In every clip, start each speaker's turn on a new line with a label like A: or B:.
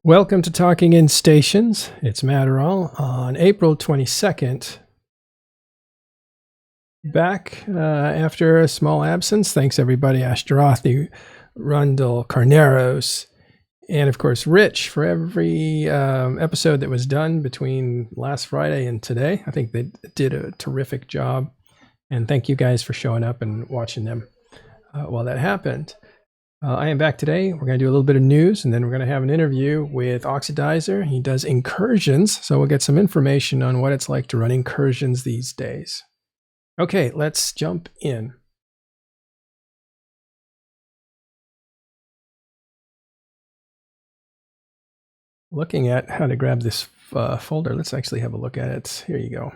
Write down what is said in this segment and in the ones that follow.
A: Welcome to Talking in Stations. It's Matterall on April 22nd. Back after a small absence. Thanks everybody. Ashtarothi, Rundle, Carneros, and of course Rich for every episode that was done between last Friday and today. I think they did a terrific job. And thank you guys for showing up and watching them while that happened. I am back today. We're going to do a little bit of news, and then we're going to have an interview with Oxidizer. He does Incursions, so we'll get some information on what it's like to run Incursions these days. Okay, let's jump in. Looking at how to grab this folder, let's actually have a look at it. Here you go.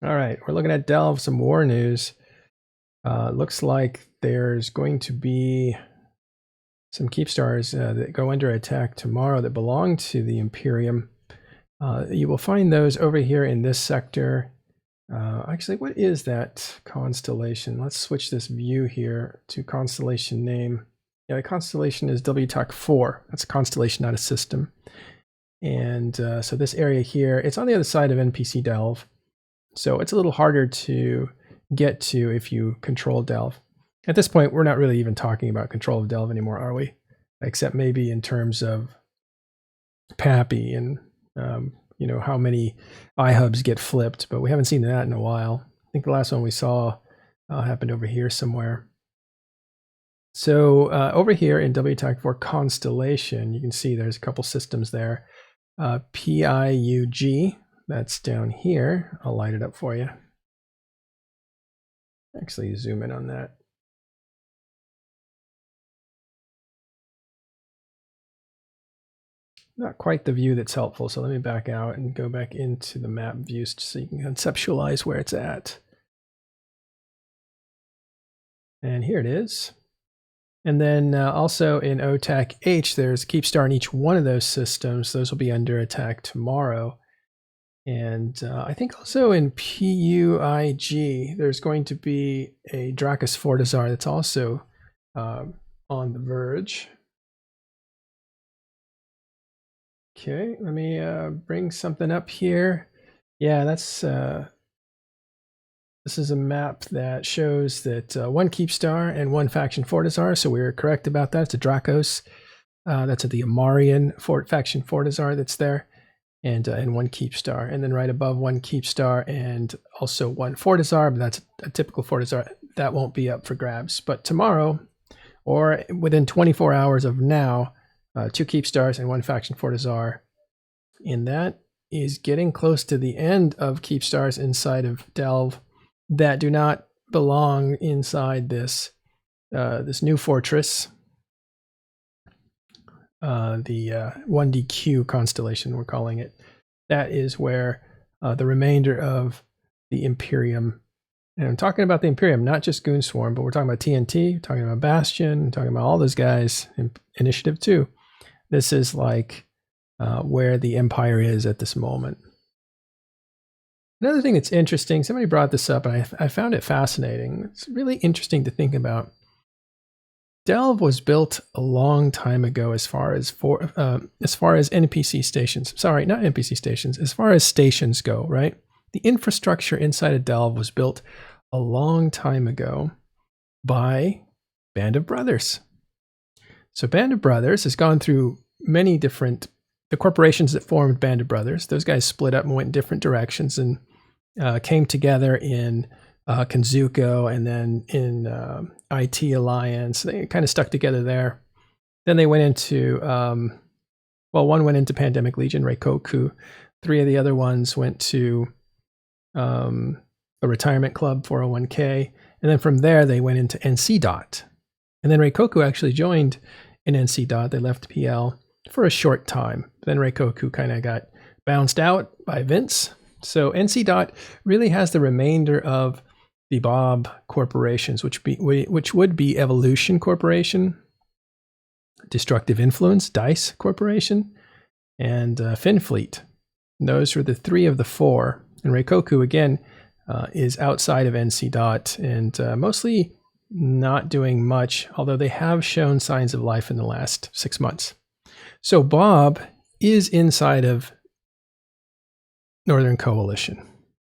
A: All right, we're looking at Delve, some war news. Looks like there's going to be some Keepstars that go under attack tomorrow that belong to the Imperium. You will find those over here in this sector. Actually, what is that constellation? Let's switch this view here to constellation name. Yeah, the constellation is WTOC 4. That's a constellation, not a system. And so this area here, it's on the other side of NPC Delve. So it's a little harder to get to if you control Delve. At this point, we're not really even talking about control of Delve anymore, are we? Except maybe in terms of Pappy and you know, how many iHubs get flipped, but we haven't seen that in a while. I think the last one we saw happened over here somewhere. So over here in WTOC 4 Constellation, you can see there's a couple systems there. PIUG, that's down here. I'll light it up for you. Actually zoom in on that. Not quite the view that's helpful, so let me back out and go back into the map views so you can conceptualize where it's at. And here it is. And then also in OTAC H, there's Keepstar in each one of those systems. Those will be under attack tomorrow. And I think also in PUIG, there's going to be a Dracus Fortizar that's also on the verge. Okay, let me bring something up here. Yeah, that's this is a map that shows that one Keepstar and one faction Fortizar. So we were correct about that. It's a Dracos. That's the Amarian faction Fortizar that's there. And one Keepstar, and then right above one Keepstar and also one Fortizar, but that's a typical Fortizar. That won't be up for grabs. But tomorrow, or within 24 hours of now, 2 Keepstars and one faction Fortizar. And that is getting close to the end of Keepstars inside of Delve that do not belong inside this this new fortress. The 1DQ constellation, we're calling it. That is where the remainder of the Imperium, and I'm talking about the Imperium, not just Goon Swarm, but we're talking about TNT, we're talking about Bastion, we're talking about all those guys, in Initiative 2. This is like where the Empire is at this moment. Another thing that's interesting, somebody brought this up, and I found it fascinating. It's really interesting to think about. Delve was built a long time ago as far as NPC stations. Sorry, not NPC stations. As far as stations go, right? The infrastructure inside of Delve was built a long time ago by Band of Brothers. So Band of Brothers has gone through many different, the corporations that formed Band of Brothers. Those guys split up and went in different directions and came together in Kenzuko, and then in IT Alliance. They kind of stuck together there. Then they went into, well, one went into Pandemic Legion, Reikoku. 3 of the other ones went to a retirement club, 401k. And then from there, they went into NC Dot. And then Reikoku actually joined in NC Dot. They left PL for a short time. Then Reikoku kind of got bounced out by Vince. So NC Dot really has the remainder of the Bob corporations, which would be Evolution Corporation, Destructive Influence, Dice Corporation, and Finfleet. And those were the 3 of the 4. And Reikoku, again, is outside of NC Dot and mostly not doing much, although they have shown signs of life in the last 6 months. So Bob is inside of Northern Coalition.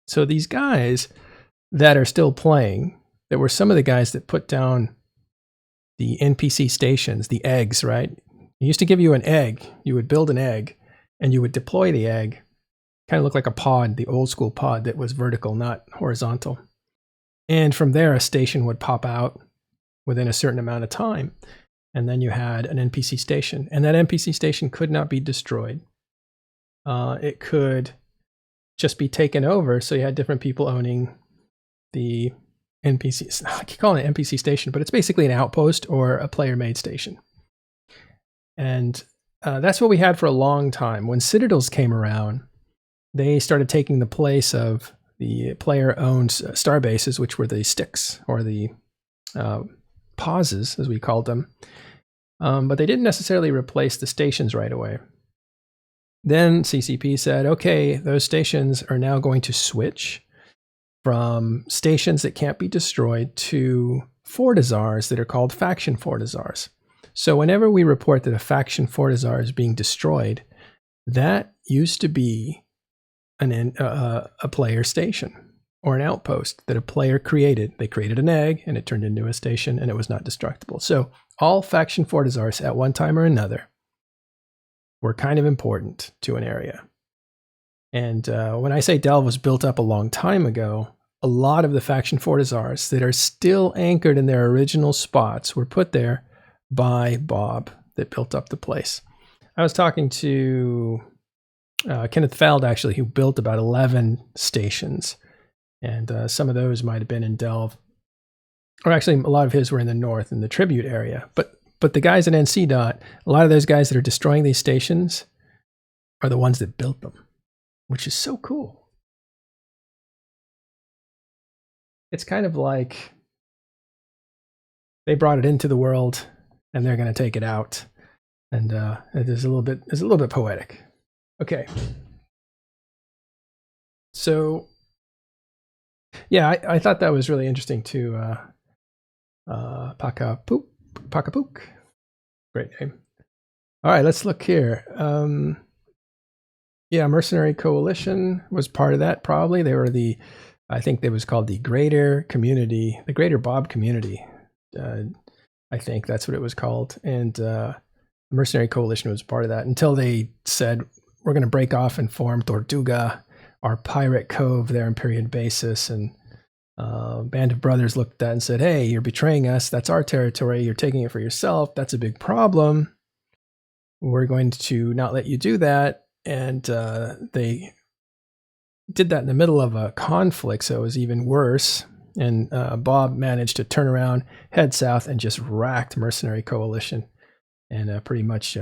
A: So these guys that are still playing, that were some of the guys that put down the NPC stations, the eggs, right? It used to give you an egg. You would build an egg and you would deploy the egg. Kind of looked like a pod, the old school pod that was vertical, not horizontal. And from there, a station would pop out within a certain amount of time. And then you had an NPC station. And that NPC station could not be destroyed. It could just be taken over. So you had different people owning the NPCs. I keep calling it an NPC station, but it's basically an outpost or a player-made station. And that's what we had for a long time. When Citadels came around, they started taking the place of the player-owned star bases, which were the sticks, or the pauses, as we called them. But they didn't necessarily replace the stations right away. Then CCP said, okay, those stations are now going to switch from stations that can't be destroyed to fortizars that are called faction fortizars. So whenever we report that a faction fortizar is being destroyed, that used to be a player station or an outpost that a player created. They created an egg and it turned into a station and it was not destructible. So all faction fortizars at one time or another were kind of important to an area. And when I say Delve was built up a long time ago, a lot of the faction fortizars that are still anchored in their original spots were put there by Bob that built up the place. I was talking to Kenneth Feld, actually, who built about 11 stations. And some of those might have been in Delve. Or actually, a lot of his were in the north, in the Tribute area. But the guys at NC Dot, a lot of those guys that are destroying these stations are the ones that built them, which is so cool. It's kind of like they brought it into the world and they're going to take it out. And it is a little bit poetic. Okay. So, yeah, I thought that was really interesting too. Pakapook. Great name. All right, let's look here. Yeah, Mercenary Coalition was part of that probably. They were I think it was called the Greater Community, the Greater Bob Community. I think that's what it was called. And the Mercenary Coalition was part of that until they said, we're going to break off and form Tortuga, our pirate cove there in Period Basis. And Band of Brothers looked at that and said, hey, you're betraying us. That's our territory. You're taking it for yourself. That's a big problem. We're going to not let you do that. And they did that in the middle of a conflict, so it was even worse. And Bob managed to turn around, head south, and just racked Mercenary Coalition and pretty much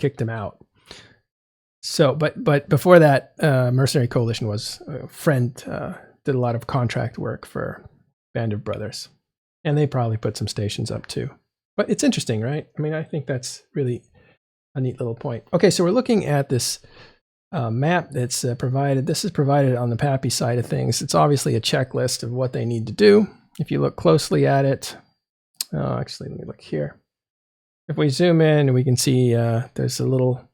A: kicked him out. So, but before that, Mercenary Coalition was a friend, did a lot of contract work for Band of Brothers. And they probably put some stations up too. But it's interesting, right? I mean, I think that's really a neat little point. Okay, so we're looking at this map that's provided. This is provided on the Pappy side of things. It's obviously a checklist of what they need to do. If you look closely at it, actually, let me look here. If we zoom in, we can see there's a little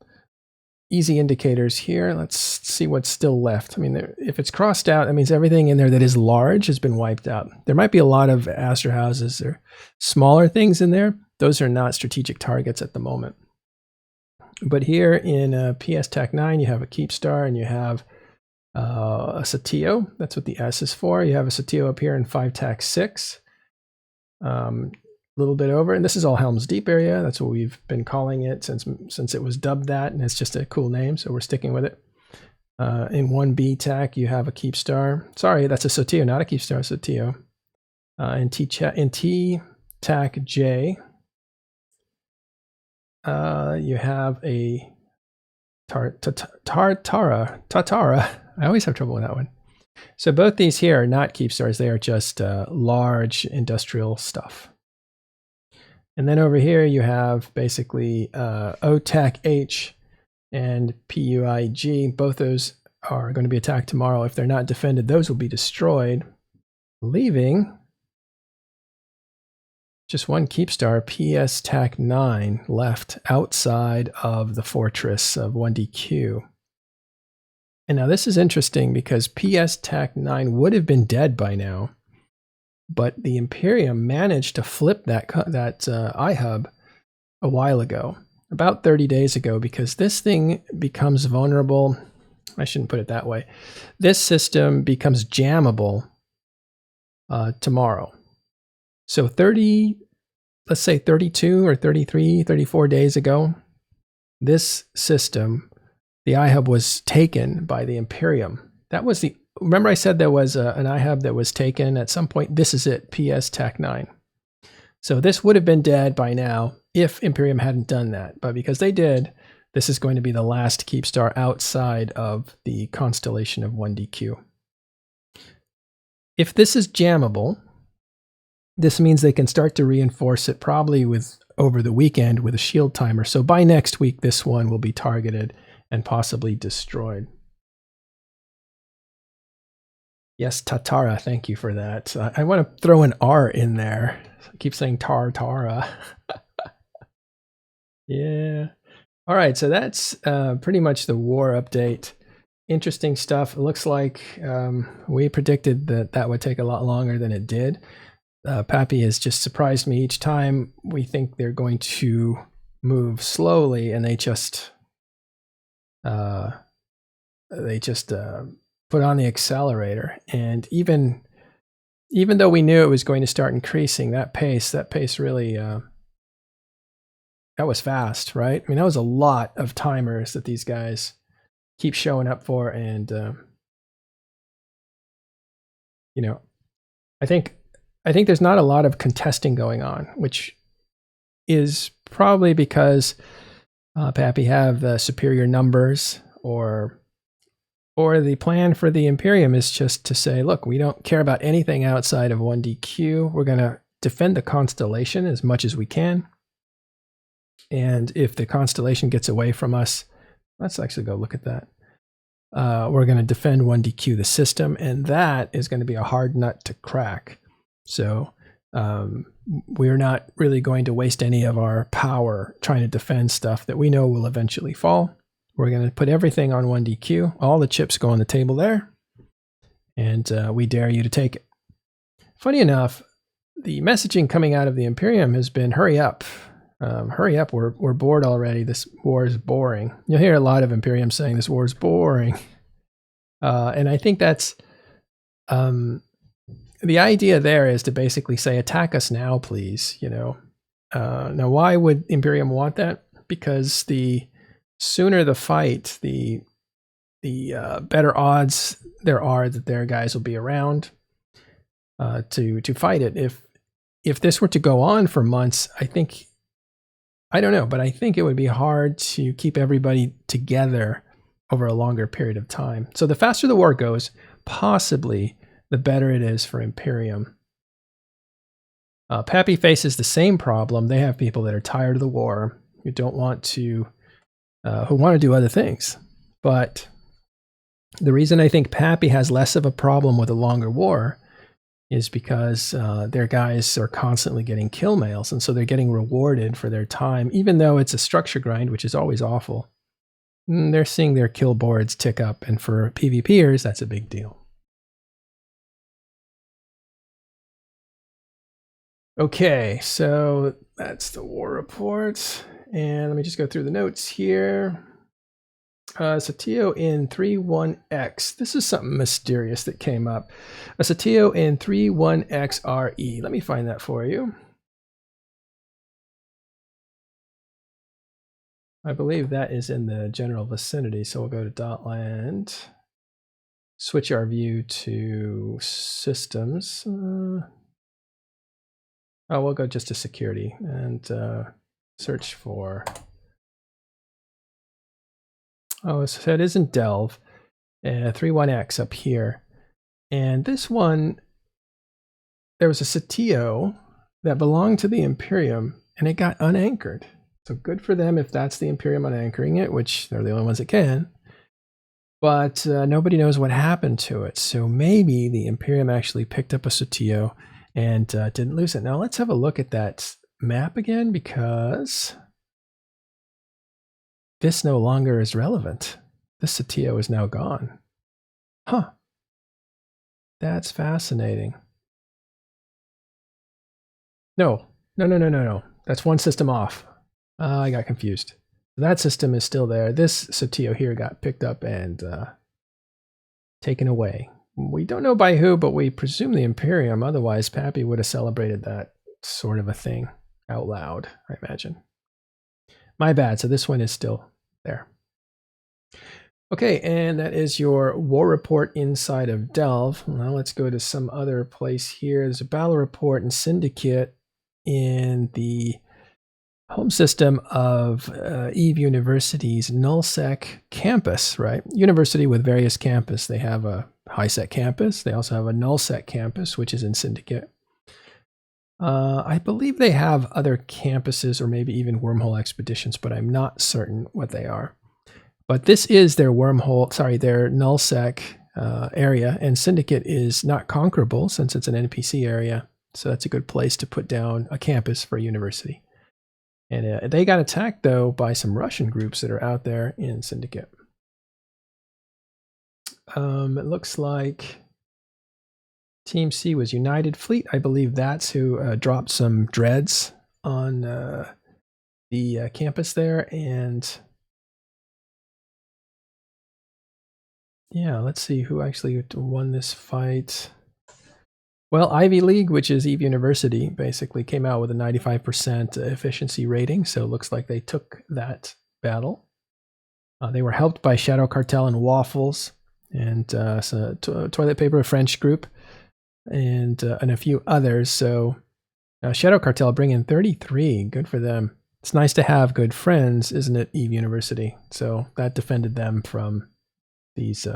A: easy indicators here. Let's see what's still left. I mean, if it's crossed out, that means everything in there that is large has been wiped out. There might be a lot of Aster houses or smaller things in there. Those are not strategic targets at the moment. But here in PS Tech 9, you have a Keepstar and you have a Sotiyo. That's what the S is for. You have a Sotiyo up here in 5 Tech 6. A little bit over, and this is all Helm's Deep area. That's what we've been calling it since it was dubbed that, and it's just a cool name, so we're sticking with it. In 1B Tech, you have a Keepstar. Sorry, that's a Sotiyo, not a Keepstar, Sotiyo. In T Tech J, you have a Tatara. I always have trouble with that one. So both these here are not Keepstars. They are just large industrial stuff. And then over here you have basically OTAC H and PUIG. Both those are going to be attacked tomorrow. If they're not defended, those will be destroyed, leaving just one keep star, PS TAC 9, left outside of the fortress of 1DQ. And now this is interesting because PS TAC 9 would have been dead by now, but the Imperium managed to flip that iHub a while ago, about 30 days ago, because this thing becomes vulnerable. I shouldn't put it that way. This system becomes jammable tomorrow. So let's say 32 or 33, 34 days ago, this system, the iHub was taken by the Imperium. That was remember I said there was an iHub that was taken at some point? This is it, PS TAC 9. So this would have been dead by now if Imperium hadn't done that. But because they did, this is going to be the last keep star outside of the constellation of 1DQ. If this is jammable, this means they can start to reinforce it probably over the weekend with a shield timer. So by next week, this one will be targeted and possibly destroyed. Yes, Tatara, thank you for that. I want to throw an R in there. I keep saying Tara. Yeah. All right, so that's pretty much the war update. Interesting stuff. It looks like we predicted that would take a lot longer than it did. Pappy has just surprised me each time. We think they're going to move slowly, and they just put on the accelerator. And even though we knew it was going to start increasing, that pace really that was fast, right? I mean, that was a lot of timers that these guys keep showing up for, and you know, I think there's not a lot of contesting going on, which is probably because Pappy have the superior numbers, or the plan for the Imperium is just to say, look, we don't care about anything outside of 1DQ. We're going to defend the constellation as much as we can. And if the constellation gets away from us, let's actually go look at that. We're going to defend 1DQ, the system, and that is going to be a hard nut to crack. So we're not really going to waste any of our power trying to defend stuff that we know will eventually fall. We're going to put everything on 1DQ. All the chips go on the table there, and we dare you to take it. Funny enough, the messaging coming out of the Imperium has been, hurry up. Hurry up, we're bored already. This war is boring. You'll hear a lot of Imperium saying this war is boring. And I think that's the idea there is to basically say, attack us now, please. You know, now why would Imperium want that? Because the sooner the fight, the better odds there are that their guys will be around to fight it. If this were to go on for months, I don't know, but I think it would be hard to keep everybody together over a longer period of time. So the faster the war goes, possibly the better it is for Imperium. Pappy faces the same problem. They have people that are tired of the war, who don't want to, who want to do other things. But the reason I think Pappy has less of a problem with a longer war is because their guys are constantly getting kill mails, and so they're getting rewarded for their time, even though it's a structure grind, which is always awful. They're seeing their kill boards tick up, and for PvPers, that's a big deal. Okay, so that's the war report, and let me just go through the notes here. Sotiyo in 31X. This is something mysterious that came up. A Sotiyo in 31XRE. Let me find that for you. I believe that is in the general vicinity. So we'll go to .land. Switch our view to systems. We'll go just to security and search for. Oh, so it isn't Delve. 31X up here. And this one, there was a Sotiyo that belonged to the Imperium, and it got unanchored. So good for them if that's the Imperium unanchoring it, which they're the only ones that can. But nobody knows what happened to it. So maybe the Imperium actually picked up a Sotiyo and didn't lose it. Now let's have a look at that map again, because this no longer is relevant. This Sotiyo is now gone. Huh. That's fascinating. No. That's one system off. I got confused. That system is still there. This Sotiyo here got picked up and taken away. We don't know by who, but we presume the Imperium. Otherwise, Pappy would have celebrated that sort of a thing out loud, I imagine. My bad. So this one is still there. Okay, and that is your war report inside of Delve. Now let's go to some other place here. There's a battle report in Syndicate in the home system of Eve University's nullsec campus, right? University with various campus. They have a high-sec campus. They also have a nullsec campus, which is in Syndicate. I believe they have other campuses or maybe even wormhole expeditions, but I'm not certain what they are. But this is their wormhole, sorry, their nullsec area, and Syndicate is not conquerable since it's an NPC area. So that's a good place to put down a campus for a university. And they got attacked, though, by some Russian groups that are out there in Syndicate. It looks like Team C was United Fleet. I believe that's who dropped some dreads on the campus there. And yeah, let's see who actually won this fight. Well, Ivy League, which is Eve University, basically came out with a 95% efficiency rating, so it looks like they took that battle. They were helped by Shadow Cartel and Waffles, and Toilet Paper, a French group, and a few others. So Shadow Cartel bring in 33. Good for them. It's nice to have good friends, isn't it, Eve University? So that defended them from these,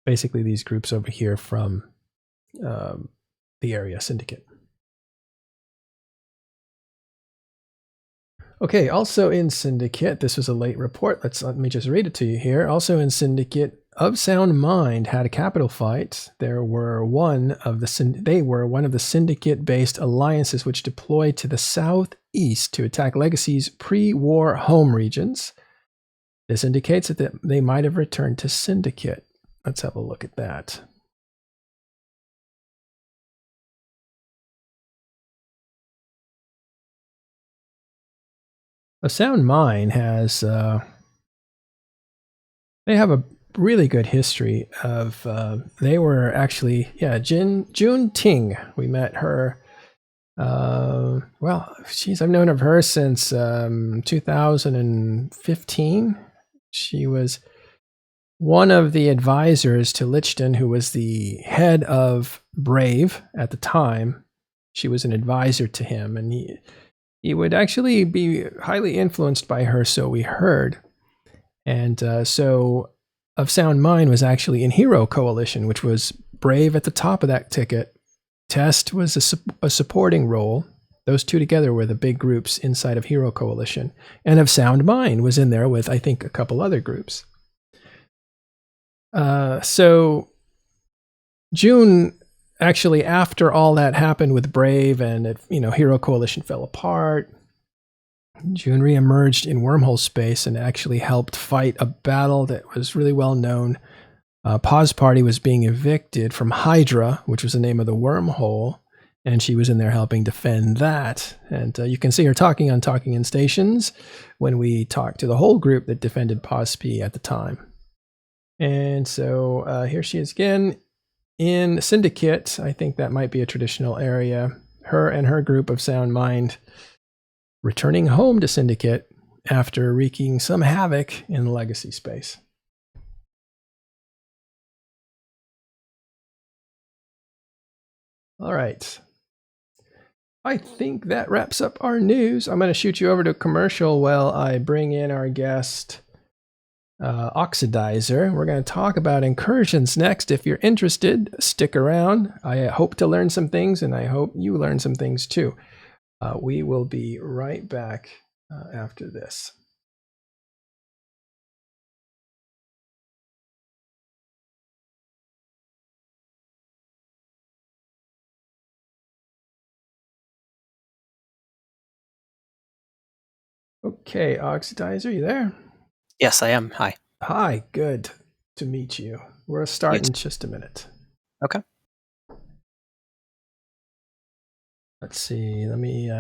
A: basically these groups over here from the area Syndicate. Okay, also in Syndicate, this was a late report. Let me just read it to you here. Also in Syndicate, Of Sound Mind had a capital fight. They were one of the Syndicate-based alliances which deployed to the southeast to attack Legacy's pre-war home regions. This indicates that they might have returned to Syndicate. Let's have a look at that. A Sound Mind has, they have a really good history of, they were actually, yeah, June Ting. We met her, well, geez, I've known of her since 2015. She was one of the advisors to Lichten, who was the head of Brave at the time. She was an advisor to him, and he would actually be highly influenced by her, so we heard. And so Of Sound Mind was actually in Hero Coalition, which was Brave at the top of that ticket. Test was a supporting role. Those two together were the big groups inside of Hero Coalition. And Of Sound Mind was in there with, I think, a couple other groups. So June, actually, after all that happened with Brave and Hero Coalition fell apart, June re-emerged in wormhole space and actually helped fight a battle that was really well known. Pause Party was being evicted from Hydra, which was the name of the wormhole, and she was in there helping defend that. And you can see her talking on Talking in Stations when we talked to the whole group that defended Pause P at the time. And so here she is again in Syndicate. I think that might be a traditional area. Her and her group of Sound Mind returning home to Syndicate after wreaking some havoc in the Legacy space. All right. I think that wraps up our news. I'm going to shoot you over to commercial while I bring in our guest, Oxidizer. We're going to talk about Incursions next. If you're interested, stick around. I hope to learn some things, and I hope you learn some things too. We will be right back after this. Okay, Oxidizer, you there?
B: Yes, I am. Hi.
A: Hi, good to meet you. We'll start in just a minute.
B: Okay.
A: Let's see. Let me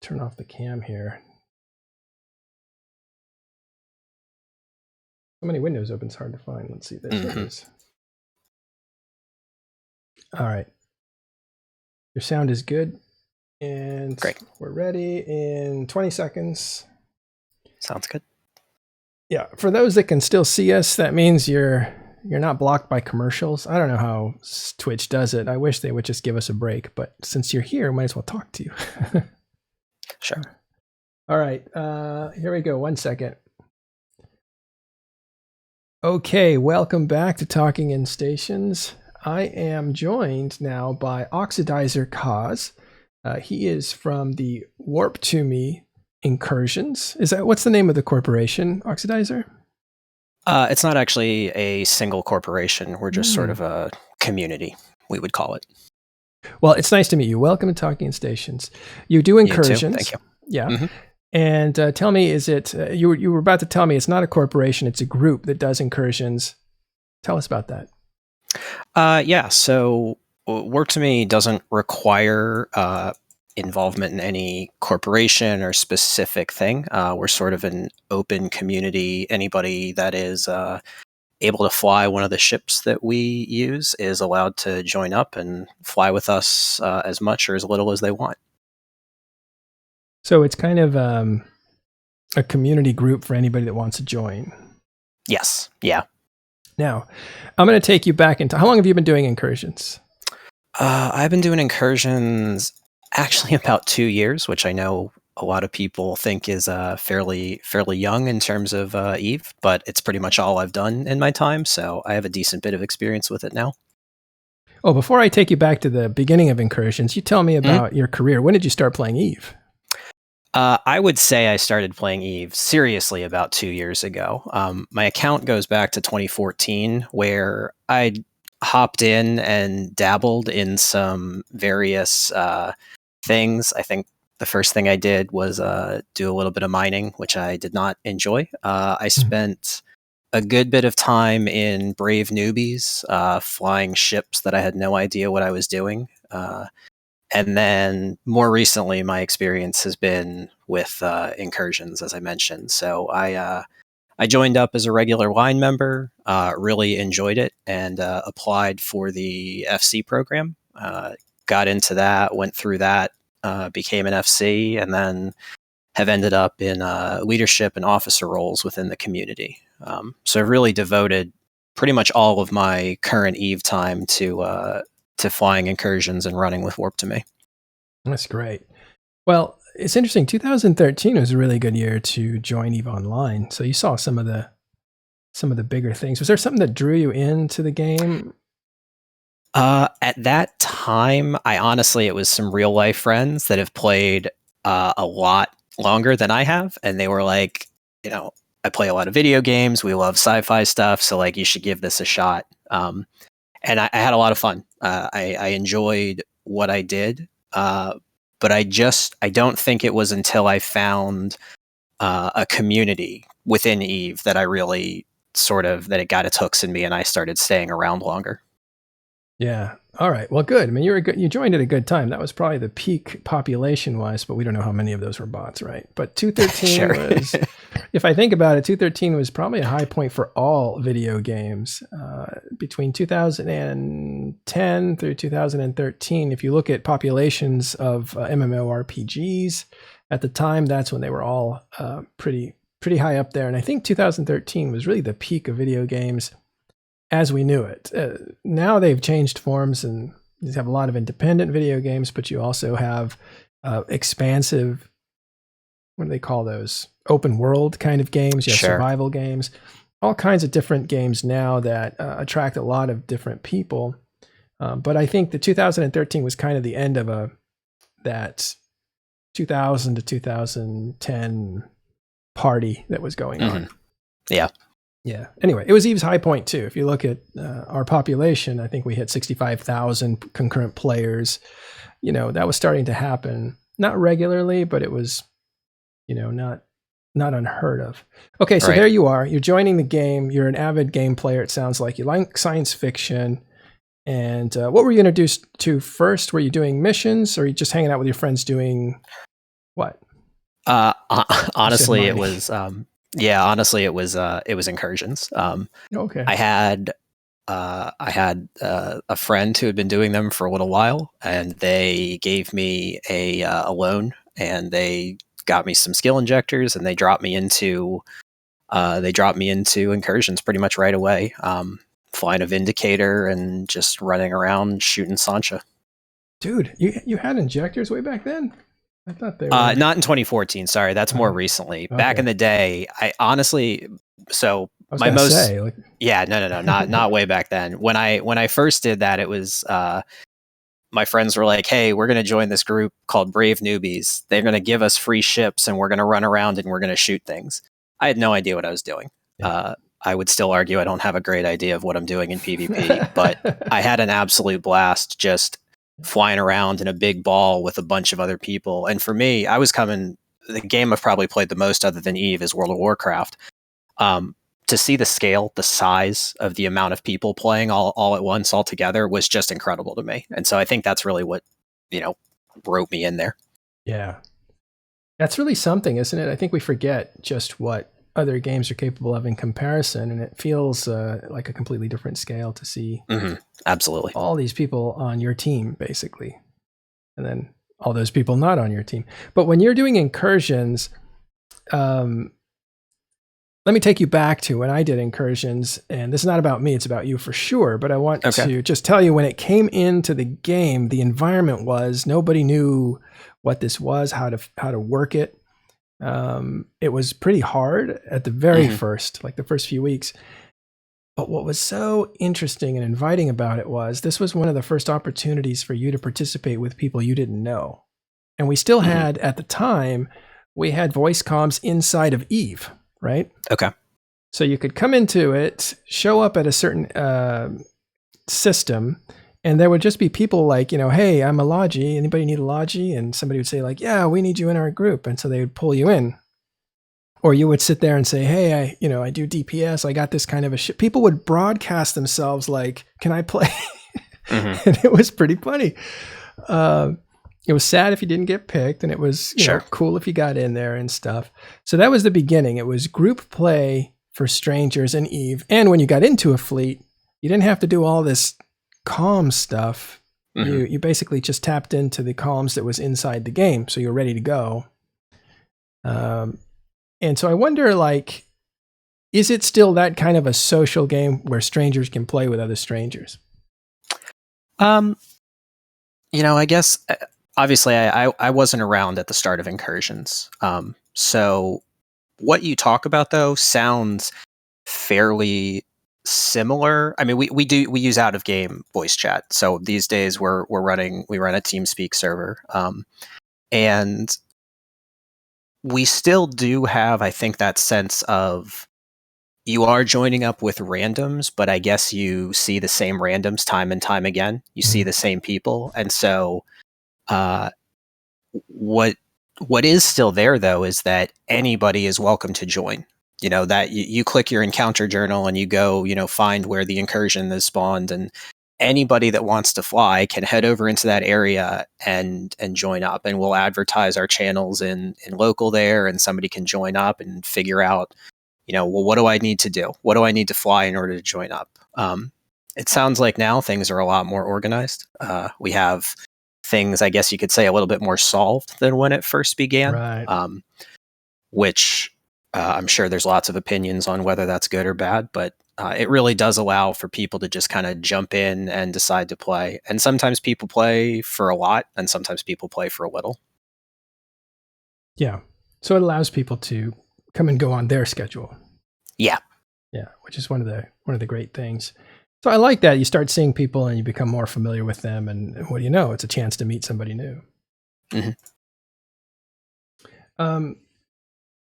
A: turn off the cam here. So many windows open, it's hard to find. Let's see. There it is. All right. Your sound is good. And
B: great.
A: We're ready in 20 seconds.
B: Sounds good.
A: Yeah. For those that can still see us, that means you're not blocked by commercials. I don't know how Twitch does it. I wish they would just give us a break, but since you're here, might as well talk to you.
B: Sure.
A: All right. Here we go. 1 second. Okay, welcome back to Talking in Stations. I am joined now by Oxidizer Cause. He is from the Warp to Me Incursions. What's the name of the corporation, Oxidizer?
B: It's not actually a single corporation. We're just sort of a community, we would call it.
A: Well, it's nice to meet you. Welcome to Talking in Stations. You do Incursions.
B: You too. Thank you.
A: Yeah. And tell me, is it, you were about to tell me it's not a corporation, it's a group that does Incursions. Tell us about that.
B: Yeah, so Work to Me doesn't require involvement in any corporation or specific thing. We're sort of an open community. Anybody that is able to fly one of the ships that we use is allowed to join up and fly with us as much or as little as they want.
A: So it's kind of a community group for anybody that wants to join.
B: Yes. Yeah.
A: Now, I'm going to take you back into, how long have you been doing Incursions?
B: I've been doing Incursions actually about 2 years, which I know a lot of people think is fairly young in terms of Eve, but it's pretty much all I've done in my time, so I have a decent bit of experience with it now.
A: Oh, before I take you back to the beginning of Incursions, you tell me about your career. When did you start playing Eve?
B: I would say I started playing Eve seriously about 2 years ago. My account goes back to 2014, where I hopped in and dabbled in some various things. I think the first thing I did was do a little bit of mining, which I did not enjoy. I spent a good bit of time in Brave Newbies, flying ships that I had no idea what I was doing. And then more recently, my experience has been with Incursions, as I mentioned. So I joined up as a regular line member, really enjoyed it, and applied for the FC program. Got into that, went through that, became an FC, and then have ended up in leadership and officer roles within the community. So I've really devoted pretty much all of my current Eve time to flying Incursions and running with Warp to Me. That's
A: great. Well, it's interesting. 2013 was a really good year to join Eve Online. So you saw some of the bigger things. Was there something that drew you into the game?
B: At that time, it was some real life friends that have played a lot longer than I have. And they were like, I play a lot of video games. We love sci-fi stuff. So like, you should give this a shot. And I had a lot of fun. I enjoyed what I did. But I don't think it was until I found a community within Eve that I really that it got its hooks in me and I started staying around longer.
A: Yeah. All right. Well, good. I mean, you joined at a good time. That was probably the peak population-wise, but we don't know how many of those were bots, right? But 213 was, if I think about it, 213 was probably a high point for all video games. Between 2010 through 2013, if you look at populations of MMORPGs, at the time, that's when they were all pretty high up there. And I think 2013 was really the peak of video games as we knew it. Now they've changed forms and you have a lot of independent video games, but you also have expansive, what do they call those? Open world kind of games. You have survival games, all kinds of different games now that attract a lot of different people. But I think the 2013 was kind of the end of that 2000 to 2010 party that was going on.
B: Yeah.
A: Yeah. Anyway, it was Eve's high point too. If you look at our population, I think we hit 65,000 concurrent players. That was starting to happen. not regularly, but it was, not unheard of. Okay, so
B: Right.
A: there you are. You're joining the game. You're an avid game player. It sounds like you like science fiction. And what were you introduced to first? Were you doing missions, or are you just hanging out with your friends doing what?
B: Honestly, it
A: mining.
B: was honestly it was Incursions.
A: Okay.
B: I had a friend who had been doing them for a little while, and they gave me a loan, and they got me some skill injectors, and they dropped me into Incursions pretty much right away. Flying a Vindicator and just running around shooting Sancha.
A: Dude, you had injectors way back then? I thought they were
B: not in 2014. Sorry, that's more recently.
A: okay.
B: Back in the day, I honestly my most
A: say, like,
B: no, not way back then. When I first did that, it was my friends were like, "Hey, we're going to join this group called Brave Newbies. They're going to give us free ships, and we're going to run around and we're going to shoot things." I had no idea what I was doing.
A: Yeah.
B: I would still argue I don't have a great idea of what I'm doing in PvP, but I had an absolute blast just flying around in a big ball with a bunch of other people. And for me, the game I've probably played the most other than Eve is World of Warcraft. To see the scale, the size of the amount of people playing all at once, all together, was just incredible to me. And so I think that's really what, wrote me in there.
A: Yeah. That's really something, isn't it? I think we forget just what other games are capable of in comparison, and it feels like a completely different scale to see
B: absolutely
A: all these people on your team, basically, and then all those people not on your team. But when you're doing Incursions, let me take you back to when I did Incursions, and this is not about me, it's about you for sure, but I want to just tell you, when it came into the game, the environment was, nobody knew what this was, how to work it. It was pretty hard at the very first, like the first few weeks. But what was so interesting and inviting about it was, this was one of the first opportunities for you to participate with people you didn't know. And we still had, at the time, we had voice comms inside of Eve, right?
B: Okay.
A: So you could come into it, show up at a certain system, and there would just be people like, hey, I'm a Logi. Anybody need a Logi? And somebody would say like, yeah, we need you in our group. And so they would pull you in. Or you would sit there and say, hey, I do DPS. I got this kind of a shit. People would broadcast themselves like, can I play? And it was pretty funny. It was sad if you didn't get picked, and it was cool if you got in there and stuff. So that was the beginning. It was group play for strangers in Eve. And when you got into a fleet, you didn't have to do all this comm stuff. You basically just tapped into the comms that was inside the game, so you're ready to go. And so I wonder, like, is it still that kind of a social game where strangers can play with other strangers?
B: I guess obviously I wasn't around at the start of Incursions. So what you talk about though sounds fairly similar. I mean, we use out of game voice chat. So these days we run a TeamSpeak server, and we still do have, I think, that sense of you are joining up with randoms, but I guess you see the same randoms time and time again. You see the same people, and so what is still there though is that anybody is welcome to join. That you click your encounter journal and you go, find where the incursion is spawned, and anybody that wants to fly can head over into that area and join up, and we'll advertise our channels in local there, and somebody can join up and figure out, well, what do I need to do? What do I need to fly in order to join up? It sounds like now things are a lot more organized. We have things, I guess you could say, a little bit more solved than when it first began,
A: right.
B: Which I'm sure there's lots of opinions on whether that's good or bad, but it really does allow for people to just kind of jump in and decide to play. And sometimes people play for a lot, and sometimes people play for a little.
A: Yeah. So it allows people to come and go on their schedule.
B: Yeah.
A: Yeah, which is one of the great things. So I like that. You start seeing people and you become more familiar with them, and what do you know? It's a chance to meet somebody new.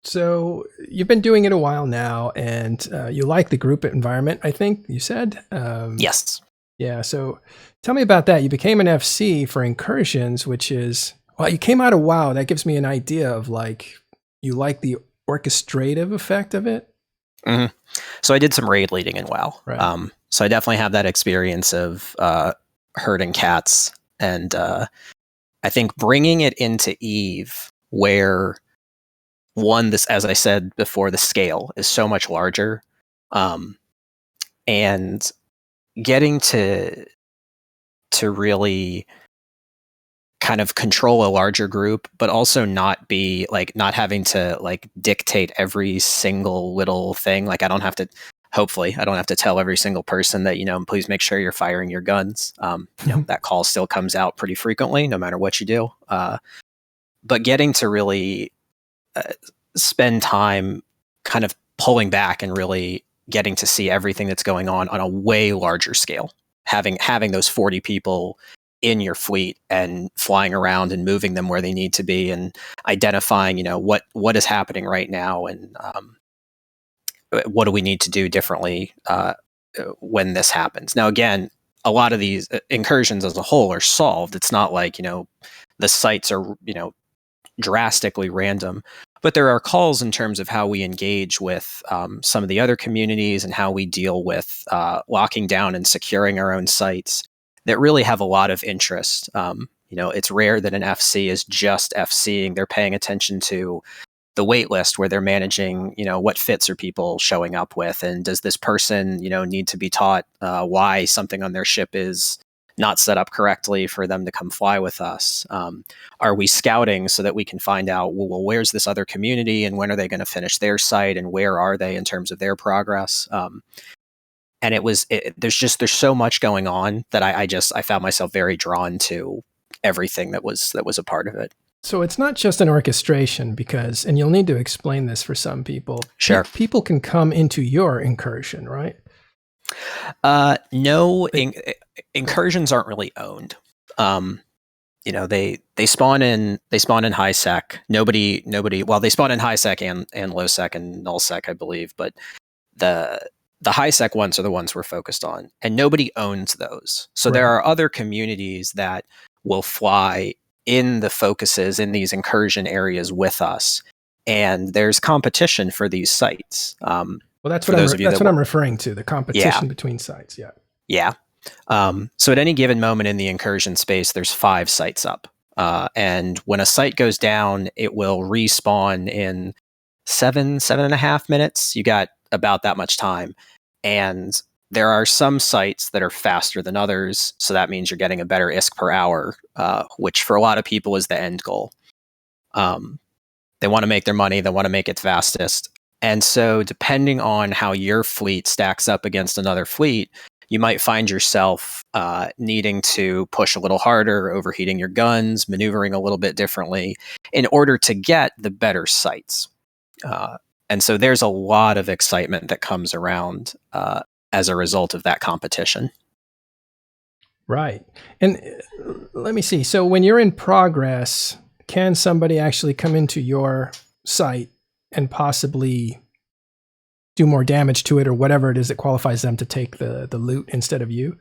A: So you've been doing it a while now, and you like the group environment, I think you said?
B: Yes.
A: Yeah, so tell me about that. You became an FC for Incursions, which is Well, you came out of WoW. That gives me an idea of like you like the orchestrative effect of it.
B: Mm-hmm. So I did some raid leading in WoW.
A: Right.
B: So I definitely have that experience of herding cats, and I think bringing it into Eve, where this, as I said before, the scale is so much larger, and getting to really kind of control a larger group, but also not having to like dictate every single little thing. Like hopefully I don't have to tell every single person that, please make sure you're firing your guns. That call still comes out pretty frequently, no matter what you do. But getting to really spend time kind of pulling back and really getting to see everything that's going on a way larger scale, having those 40 people in your fleet and flying around and moving them where they need to be and identifying, what is happening right now and what do we need to do differently when this happens. Now, again, a lot of these incursions as a whole are solved. It's not like, the sites are, drastically random, but there are calls in terms of how we engage with some of the other communities and how we deal with locking down and securing our own sites that really have a lot of interest. It's rare that an FC is just FCing. They're paying attention to the wait list where they're managing, what fits are people showing up with, and does this person, need to be taught why something on their ship is not set up correctly for them to come fly with us? Are we scouting so that we can find out, well, where's this other community and when are they going to finish their site and where are they in terms of their progress? And there's so much going on that I found myself very drawn to everything that was a part of it.
A: So it's not just an orchestration because, and you'll need to explain this for some people.
B: Sure.
A: People can come into your incursion, right?
B: No, incursions aren't really owned. They spawn in high sec. Nobody. Well, they spawn in high sec and low sec and null sec, I believe. But the high sec ones are the ones we're focused on, and nobody owns those. So there are other communities that will fly in the focuses in these incursion areas with us, and there's competition for these sites.
A: Well, that's what I'm referring to, the competition between sites. Yeah.
B: Yeah. So at any given moment in the incursion space, there's 5 sites up. And when a site goes down, it will respawn in 7.5 minutes. You got about that much time. And there are some sites that are faster than others. So that means you're getting a better ISK per hour, which for a lot of people is the end goal. They want to make their money. They want to make it fastest. And so depending on how your fleet stacks up against another fleet, you might find yourself needing to push a little harder, overheating your guns, maneuvering a little bit differently in order to get the better sites. And so there's a lot of excitement that comes around as a result of that competition.
A: Right. And let me see. So when you're in progress, can somebody actually come into your site and possibly do more damage to it or whatever it is that qualifies them to take the loot instead of you?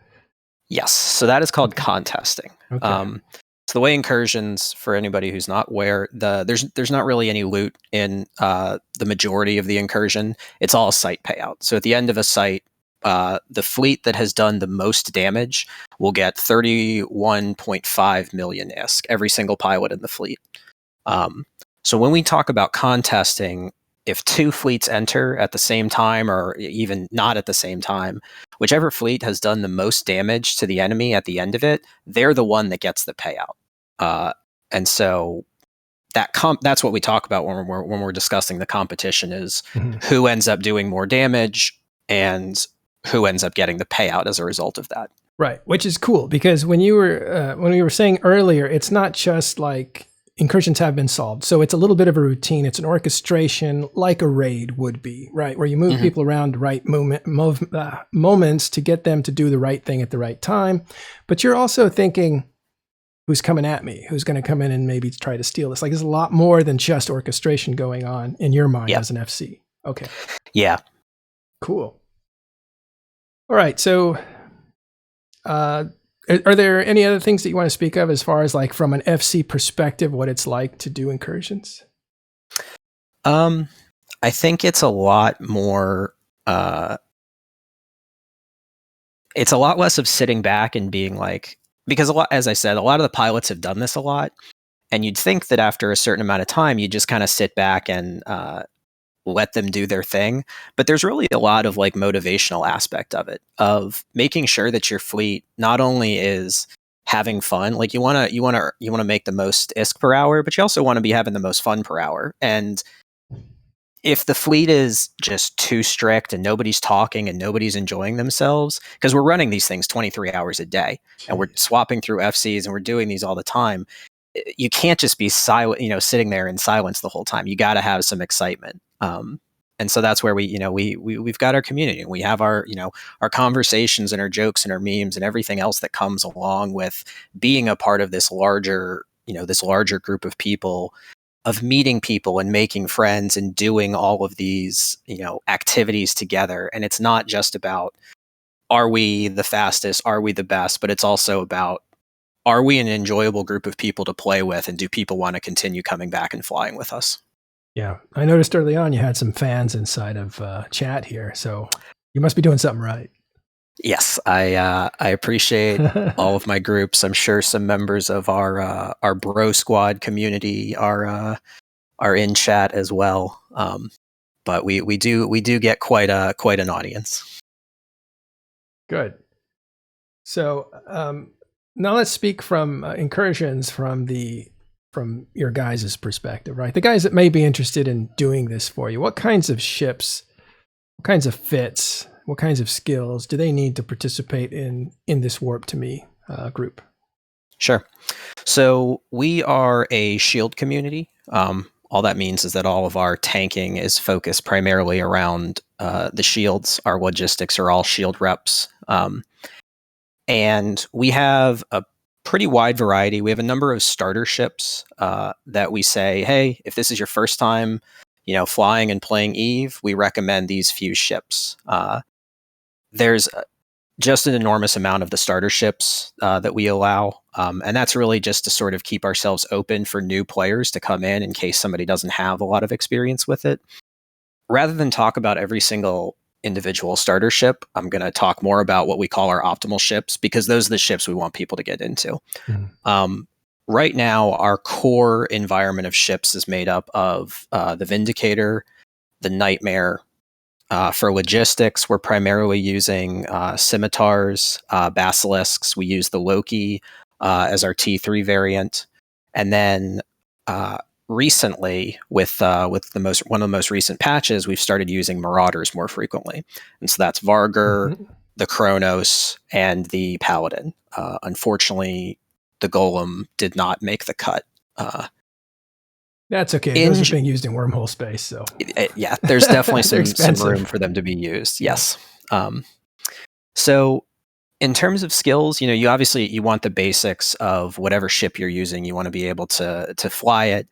B: Yes. So that is called contesting.
A: Okay.
B: So the way incursions, for anybody who's not aware, there's not really any loot in the majority of the incursion. It's all site payout. So at the end of a site, the fleet that has done the most damage will get 31.5 million ISK, every single pilot in the fleet. So when we talk about contesting, if 2 fleets enter at the same time or even not at the same time, whichever fleet has done the most damage to the enemy at the end of it, they're the one that gets the payout. And so that's what we talk about when we're discussing the competition is who ends up doing more damage and who ends up getting the payout as a result of that.
A: Right, which is cool because when we were saying earlier, it's not just like incursions have been solved. So it's a little bit of a routine. It's an orchestration like a raid would be, right? Where you move people around the right moments to get them to do the right thing at the right time. But you're also thinking, who's coming at me? Who's going to come in and maybe try to steal this? Like there's a lot more than just orchestration going on in your mind as an FC. Okay.
B: Yeah.
A: Cool. All right. So Are there any other things that you want to speak of as far as like from an FC perspective, what it's like to do incursions?
B: I think it's a lot more. It's a lot less of sitting back and being like, because as I said, a lot of the pilots have done this a lot, and you'd think that after a certain amount of time, you just kind of sit back and let them do their thing. But there's really a lot of like motivational aspect of it, of making sure that your fleet not only is having fun, like you want to make the most ISK per hour, but you also want to be having the most fun per hour. And if the fleet is just too strict and nobody's talking and nobody's enjoying themselves, because we're running these things 23 hours a day and we're swapping through FCs and we're doing these all the time, you can't just be silent, sitting there in silence the whole time. You got to have some excitement. And so that's where we've got our community, and we have our conversations and our jokes and our memes and everything else that comes along with being a part of this larger group of people, of meeting people and making friends and doing all of these, activities together. And it's not just about, are we the fastest? Are we the best? But it's also about, are we an enjoyable group of people to play with? And do people want to continue coming back and flying with us?
A: Yeah. I noticed early on you had some fans inside of chat here. So you must be doing something right.
B: Yes, I appreciate all of my groups. I'm sure some members of our Bro Squad community are in chat as well. But we do get quite an audience.
A: Good. So now let's speak from Incursions from your guys' perspective, right? The guys that may be interested in doing this for you. What kinds of ships, what kinds of fits, what kinds of skills do they need to participate in this Warp to Me group?
B: Sure. So we are a shield community. All that means is that all of our tanking is focused primarily around the shields. Our logistics are all shield reps. And we have a pretty wide variety. We have a number of starter ships that we say, hey, if this is your first time, flying and playing Eve, we recommend these few ships. There's just an enormous amount of the starter ships that we allow. And that's really just to sort of keep ourselves open for new players to come in case somebody doesn't have a lot of experience with it. Rather than talk about every single individual starter ship, I'm going to talk more about what we call our optimal ships, because those are the ships we want people to get into. Mm-hmm. Right now, our core environment of ships is made up of the Vindicator, the Nightmare. For logistics, we're primarily using scimitars, basilisks. We use the Loki as our T3 variant, and then recently, with one of the most recent patches, we've started using Marauders more frequently, and so that's Vargur, mm-hmm. the Kronos, and the Paladin. Unfortunately, the Golem did not make the cut.
A: That's okay. Those are being used in wormhole space, so
B: yeah, there's definitely some room for them to be used. Yes. So in terms of skills, you obviously you want the basics of whatever ship you're using. You want to be able to fly it,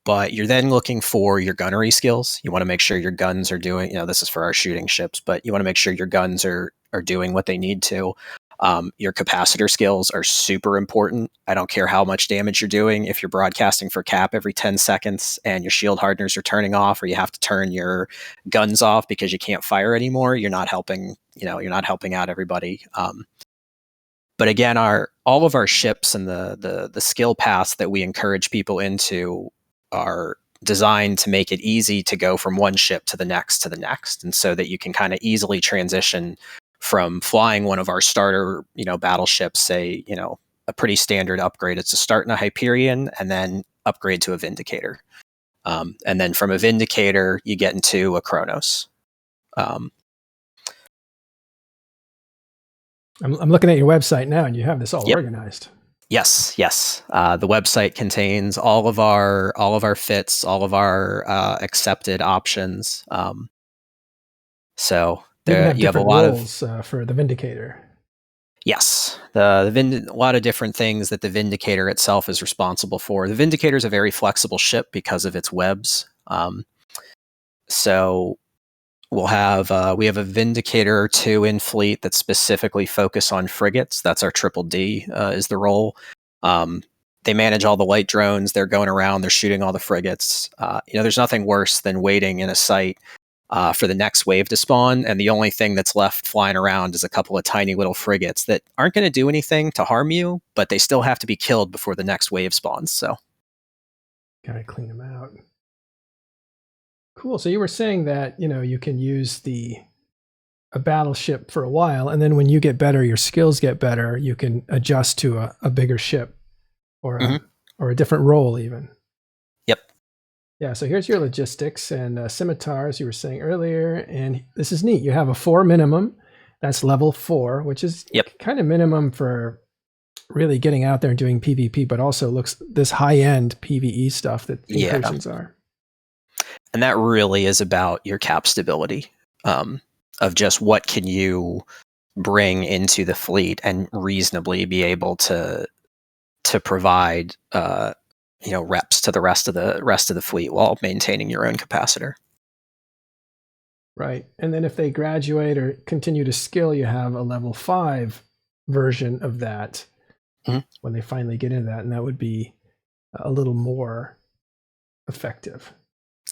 B: but you're then looking for your gunnery skills. You want to make sure your guns are doing. This is for our shooting ships, but you want to make sure your guns are doing what they need to. Your capacitor skills are super important. I don't care how much damage you're doing. If you're broadcasting for cap every 10 seconds and your shield hardeners are turning off, or you have to turn your guns off because you can't fire anymore, you're not helping. You're not helping out everybody. But again, all of our ships and the skill paths that we encourage people into are designed to make it easy to go from one ship to the next, and so that you can kind of easily transition from flying one of our starter, battleships, say, a pretty standard upgrade. It's to start in a Hyperion and then upgrade to a Vindicator. And then from a Vindicator, you get into a Kronos.
A: I'm looking at your website now, and you have this all organized.
B: Yes. The website contains all of our fits, all of our accepted options. So you have a lot
A: roles, for the Vindicator.
B: Yes, a lot of different things that the Vindicator itself is responsible for. The Vindicator is a very flexible ship because of its webs. So We'll have we have a Vindicator or two in fleet that specifically focus on frigates. That's our triple D is the role. They manage all the light drones. They're going around. They're shooting all the frigates. There's nothing worse than waiting in a site for the next wave to spawn, and the only thing that's left flying around is a couple of tiny little frigates that aren't going to do anything to harm you, but they still have to be killed before the next wave spawns. So,
A: gotta clean them out. Cool. So you were saying that you can use a battleship for a while, and then when you get better, your skills get better. You can adjust to a bigger ship, or a different role even.
B: Yep.
A: Yeah, so here's your logistics and scimitars you were saying earlier, and this is neat. You have a 4 minimum. That's level 4, which is kind of minimum for really getting out there and doing PvP, but also looks this high-end PvE stuff that Incursions are.
B: And that really is about your cap stability of just what can you bring into the fleet and reasonably be able to provide reps to the rest of the fleet while maintaining your own capacitor.
A: Right. And then if they graduate or continue to skill, you have a level 5 version of that when they finally get into that, and that would be a little more effective.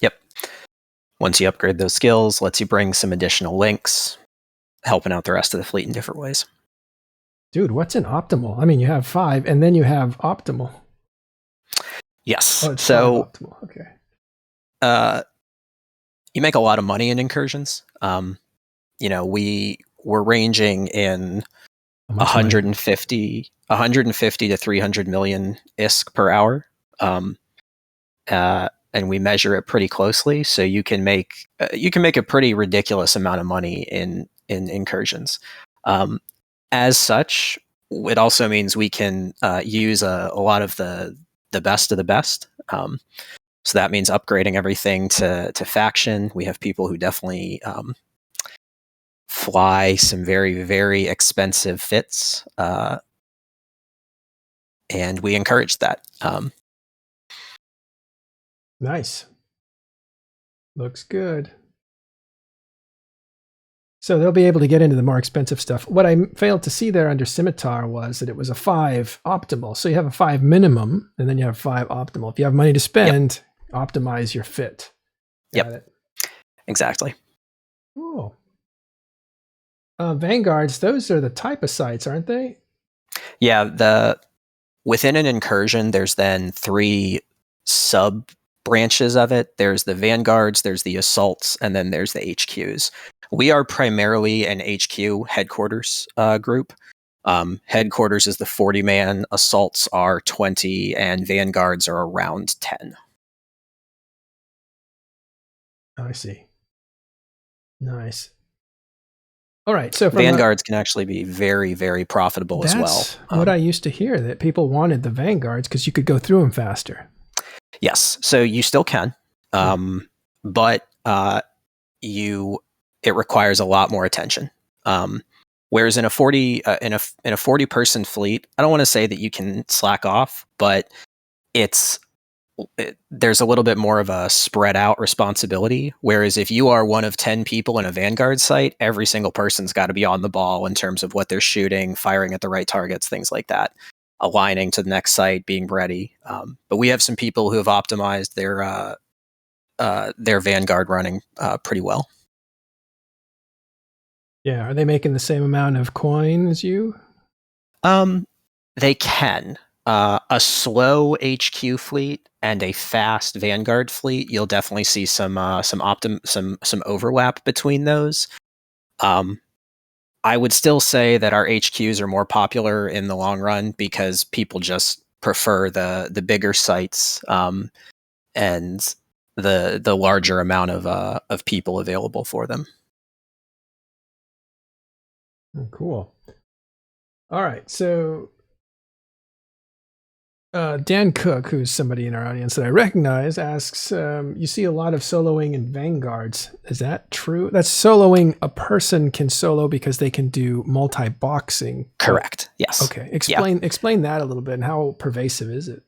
B: Yep. Once you upgrade those skills, lets you bring some additional links, helping out the rest of the fleet in different ways.
A: Dude, what's an optimal? I mean, you have 5, and then you have optimal.
B: Yes.
A: Oh, so optimal. Okay.
B: You make a lot of money in Incursions. We're ranging in 150 to 300 million ISK per hour. And we measure it pretty closely, so you can make a pretty ridiculous amount of money in Incursions. As such, it also means we can use a lot of the best of the best. So that means upgrading everything to faction. We have people who definitely fly some very, very expensive fits, and we encourage that.
A: Nice. Looks good. So they'll be able to get into the more expensive stuff. What I failed to see there under Scimitar was that it was a 5 optimal. So you have a 5 minimum, and then you have 5 optimal. If you have money to spend, optimize your fit. Got it.
B: Exactly.
A: Cool. Vanguards, those are the type of sites, aren't they?
B: Yeah, within an incursion, there's then 3 sub branches of it. There's the Vanguards, there's the assaults, and then there's the HQs. We are primarily an HQ headquarters group. Headquarters is the 40-man, assaults are 20, and Vanguards are around 10.
A: I see. Nice. All right, so
B: Vanguards can actually be very, very profitable as well.
A: That's what I used to hear, that people wanted the Vanguards because you could go through them faster.
B: Yes, so you still can, but it requires a lot more attention. Whereas in a 40 person fleet, I don't want to say that you can slack off, but there's a little bit more of a spread out responsibility. Whereas if you are one of 10 people in a Vanguard site, every single person's got to be on the ball in terms of what they're shooting, firing at the right targets, things like that, aligning to the next site, being ready. But we have some people who have optimized their Vanguard running pretty well.
A: Yeah, are they making the same amount of coin as you?
B: They can. A slow HQ fleet and a fast Vanguard fleet, you'll definitely see some overlap between those. I would still say that our HQs are more popular in the long run because people just prefer the bigger sites and the larger amount of people available for them.
A: Cool. All right, so Dan Cook, who's somebody in our audience that I recognize, asks, you see a lot of soloing in Vanguards. Is that true? That's soloing. A person can solo because they can do multi-boxing.
B: Correct. Yes.
A: Okay. Explain that a little bit, and how pervasive is it?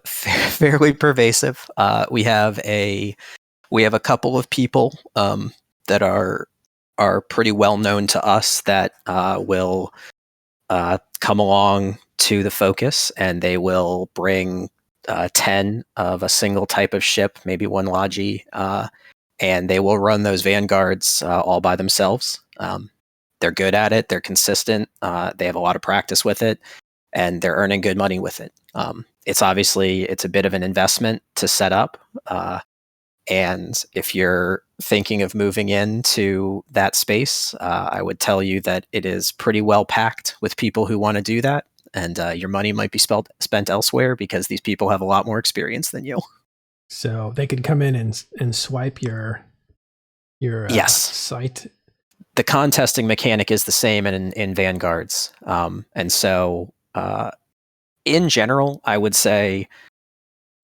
B: Fairly pervasive. We have a couple of people that are pretty well known to us that will come along to the focus, and they will bring 10 of a single type of ship, maybe one Logi, and they will run those vanguards all by themselves. They're good at it. They're consistent. They have a lot of practice with it, and they're earning good money with it. It's a bit of an investment to set up. And if you're thinking of moving into that space, I would tell you that it is pretty well packed with people who want to do that. And your money might be spent elsewhere because these people have a lot more experience than you.
A: So they could come in and swipe your
B: yes.
A: site.
B: The contesting mechanic is the same in Vanguards. And so in general, I would say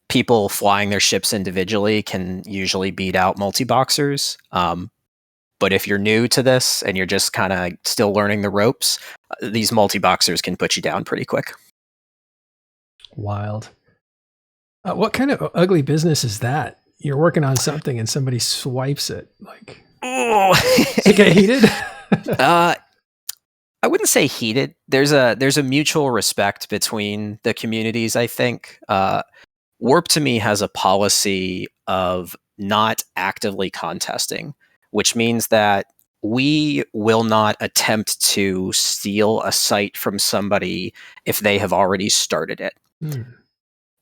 B: people flying their ships individually can usually beat out multi-boxers. But if you're new to this and you're just kind of still learning the ropes, these multi-boxers can put you down pretty quick.
A: Wild. What kind of ugly business is that? You're working on something and somebody swipes it. Like,
B: oh.
A: Does it get heated?
B: I wouldn't say heated. There's a mutual respect between the communities, I think. Warp to Me has a policy of not actively contesting, which means that we will not attempt to steal a site from somebody if they have already started it.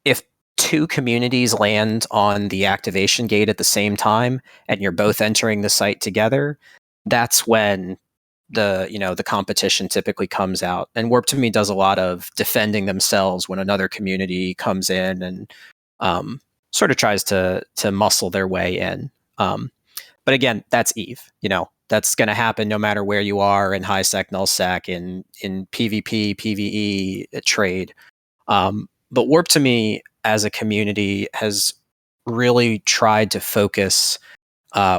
B: If two communities land on the activation gate at the same time and you're both entering the site together, that's when the competition typically comes out. And Warp to Me does a lot of defending themselves when another community comes in and sort of tries to muscle their way in. But again, that's Eve. That's going to happen no matter where you are in high sec, null sec, in PvP, PvE, trade. But Warp to Me as a community has really tried to focus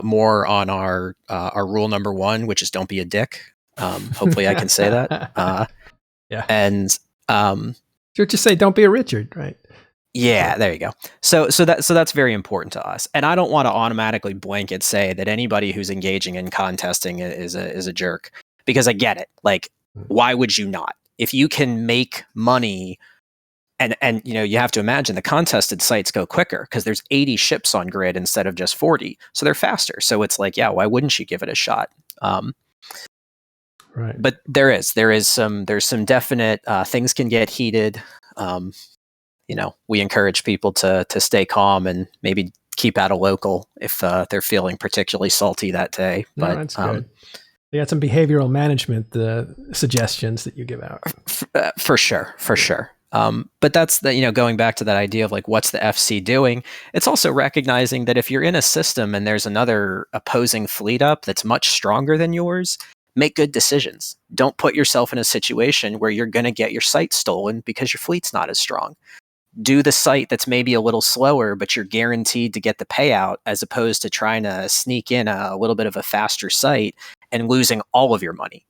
B: more on our rule number one, which is don't be a dick. Hopefully I can say that.
A: Yeah.
B: And
A: just say don't be a Richard, right?
B: Yeah, there you go. So that's very important to us. And I don't want to automatically blanket say that anybody who's engaging in contesting is a jerk, because I get it. Like, why would you not? If you can make money, and you have to imagine the contested sites go quicker because there's 80 ships on grid instead of just 40, so they're faster. So it's like, yeah, why wouldn't you give it a shot?
A: Right.
B: But there's some definite things can get heated. We encourage people to stay calm and maybe keep out a local if they're feeling particularly salty that day. But
A: that's good. You got some behavioral management suggestions that you give out.
B: For sure. But that's going back to that idea of like, what's the FC doing? It's also recognizing that if you're in a system and there's another opposing fleet up that's much stronger than yours, make good decisions. Don't put yourself in a situation where you're going to get your site stolen because your fleet's not as strong. Do the site that's maybe a little slower, but you're guaranteed to get the payout, as opposed to trying to sneak in a little bit of a faster site and losing all of your money,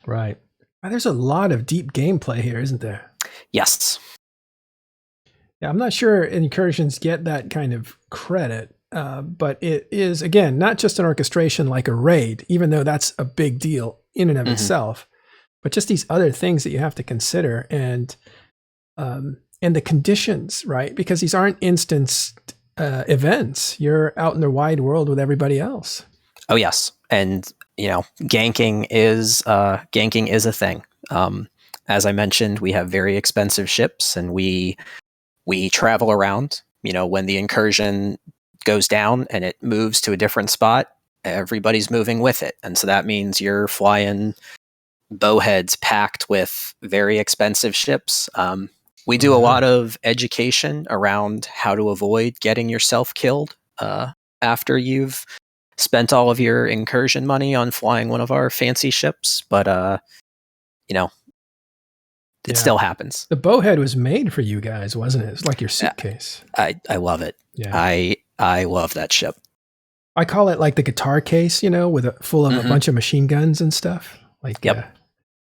A: Right. There's a lot of deep gameplay here, isn't there?
B: Yes.
A: Yeah, I'm not sure Incursions get that kind of credit, but it is, again, not just an orchestration like a raid, even though that's a big deal in and of itself, but just these other things that you have to consider, and the conditions, right? Because these aren't instanced events. You're out in the wide world with everybody else.
B: Oh yes, and ganking is a thing. As I mentioned, we have very expensive ships, and we travel around. When the incursion goes down and it moves to a different spot, everybody's moving with it, and so that means you're flying bowheads packed with very expensive ships. We do a lot of education around how to avoid getting yourself killed after you've spent all of your incursion money on flying one of our fancy ships, but it still happens.
A: The bowhead was made for you guys, wasn't it? It's like your suitcase.
B: I love it. Yeah. I love that ship.
A: I call it like the guitar case, with full of a bunch of machine guns and stuff. Like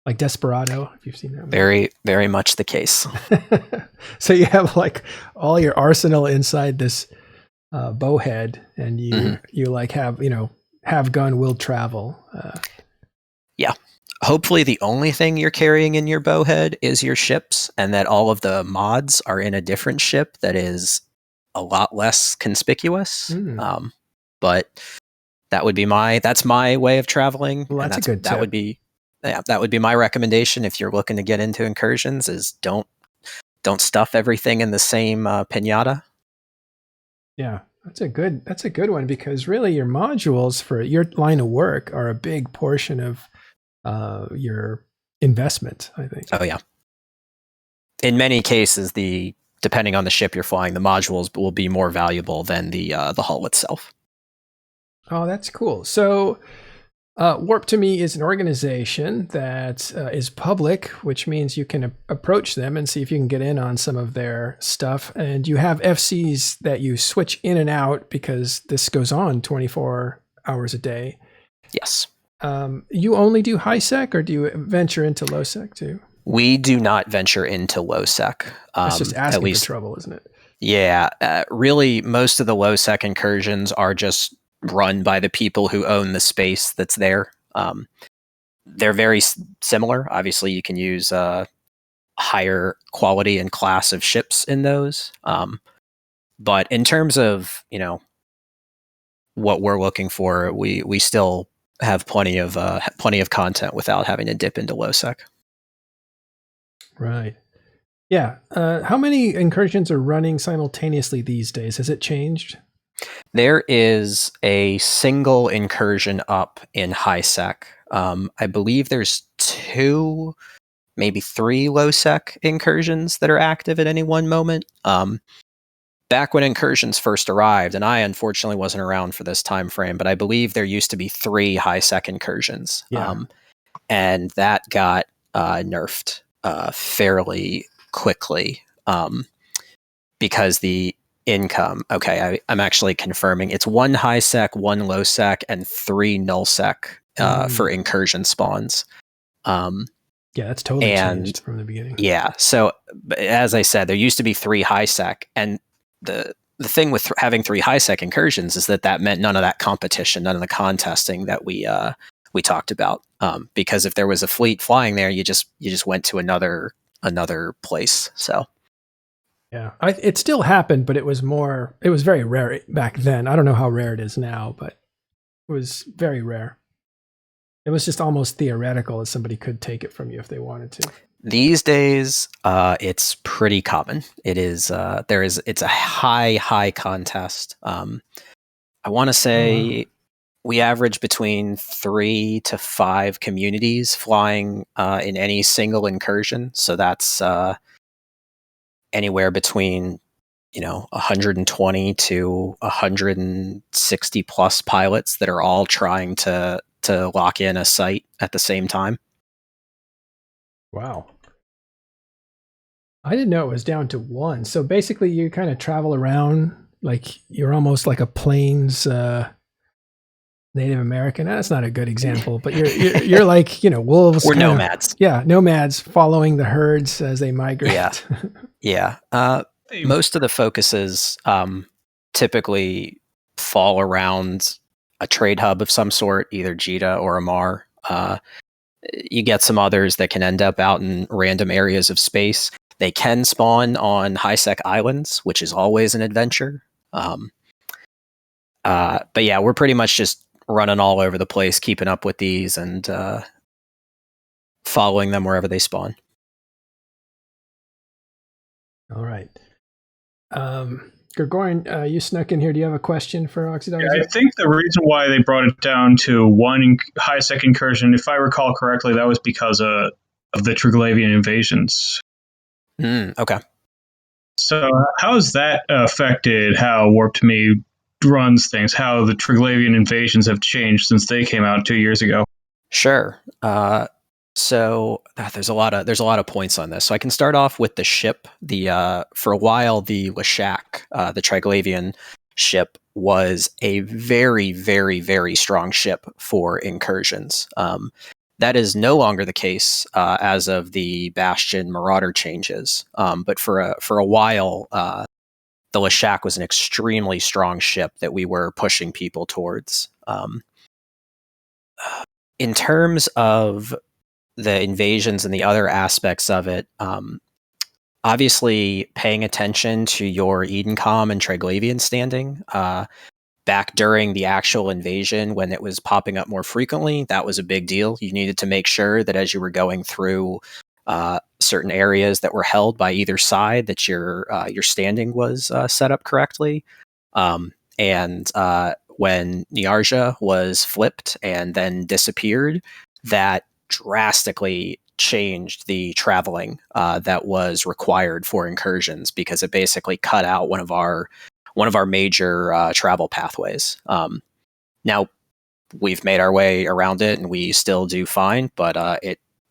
A: like Desperado, if you've seen that movie.
B: Very, very much the case.
A: So you have like all your arsenal inside this bowhead, and you like have have gun will travel.
B: Yeah. Hopefully the only thing you're carrying in your bowhead is your ships, and that all of the mods are in a different ship that is a lot less conspicuous. But that's my way of traveling.
A: Well,
B: and
A: that's a good tip.
B: that would be my recommendation if you're looking to get into incursions, is don't stuff everything in the same pinata.
A: Yeah, that's a good one, because really your modules for your line of work are a big portion of your investment, I think.
B: Oh yeah. In many cases, depending on the ship you're flying, the modules will be more valuable than the hull itself.
A: Oh, that's cool. So Warp to Me is an organization that is public, which means you can approach them and see if you can get in on some of their stuff. And you have FCs that you switch in and out because this goes on 24 hours a day.
B: Yes.
A: You only do high sec, or do you venture into low sec too?
B: We do not venture into low sec.
A: That's just asking for trouble, isn't it?
B: Yeah. Really, most of the low sec incursions are just run by the people who own the space that's there. They're very similar. Obviously, you can use higher quality and class of ships in those. But in terms of, what we're looking for, we still have plenty of content without having to dip into low sec.
A: Right. Yeah. How many incursions are running simultaneously these days? Has it changed?
B: There is a single incursion up in high sec. I believe there's 2, maybe 3 low sec incursions that are active at any one moment. Back when incursions first arrived, and I unfortunately wasn't around for this time frame, but I believe there used to be 3 high sec incursions.
A: Yeah.
B: And that got nerfed fairly quickly because the income. Okay, I'm actually confirming. It's 1 high sec, 1 low sec, and 3 null sec for incursion spawns.
A: Yeah, that's totally changed from the beginning.
B: Yeah, so as I said, there used to be 3 high sec, and the thing with having 3 high sec incursions is that meant none of that competition, none of the contesting that we talked about. Because if there was a fleet flying there, you just went to another place. So.
A: Yeah, it still happened, but it was very rare back then. I don't know how rare it is now, but it was very rare. It was just almost theoretical that somebody could take it from you if they wanted to.
B: These days, it's pretty common. It is, it's a high contest. I want to say we average between 3 to 5 communities flying in any single incursion. So that's anywhere between 120 to 160 plus pilots that are all trying to lock in a site at the same time.
A: Wow. I didn't know it was down to 1. So basically you kind of travel around like you're almost like a plains Native American. That's not a good example, but you're like, wolves.
B: We're nomads.
A: Yeah, nomads following the herds as they migrate.
B: Yeah. Most of the focuses typically fall around a trade hub of some sort, either Jita or Amar. You get some others that can end up out in random areas of space. They can spawn on high-sec islands, which is always an adventure. But yeah, we're pretty much just running all over the place, keeping up with these and following them wherever they spawn.
A: All right. Gergorian, you snuck in here. Do you have a question for Oxidizer?
C: Yeah, I think the reason why they brought it down to 1 high-sec incursion, if I recall correctly, that was because of the Triglavian invasions.
B: Okay.
C: So how's that affected how Warp to Me runs things, how the Triglavian invasions have changed since they came out 2 years ago?
B: Sure. So there's a lot of points on this. So I can start off with the ship. For a while, the Lashak, the Triglavian ship, was a very, very, very strong ship for incursions. That is no longer the case as of the Bastion Marauder changes. But for a while, the Lashak was an extremely strong ship that we were pushing people towards. in terms of the invasions and the other aspects of it, obviously paying attention to your Edencom and Triglavian standing. Back during the actual invasion, when it was popping up more frequently, that was a big deal. You needed to make sure that as you were going through certain areas that were held by either side, that your standing was set up correctly. And when Niarja was flipped and then disappeared, that drastically changed the traveling that was required for incursions, because it basically cut out one of our major travel pathways. Now we've made our way around it, and we still do fine, but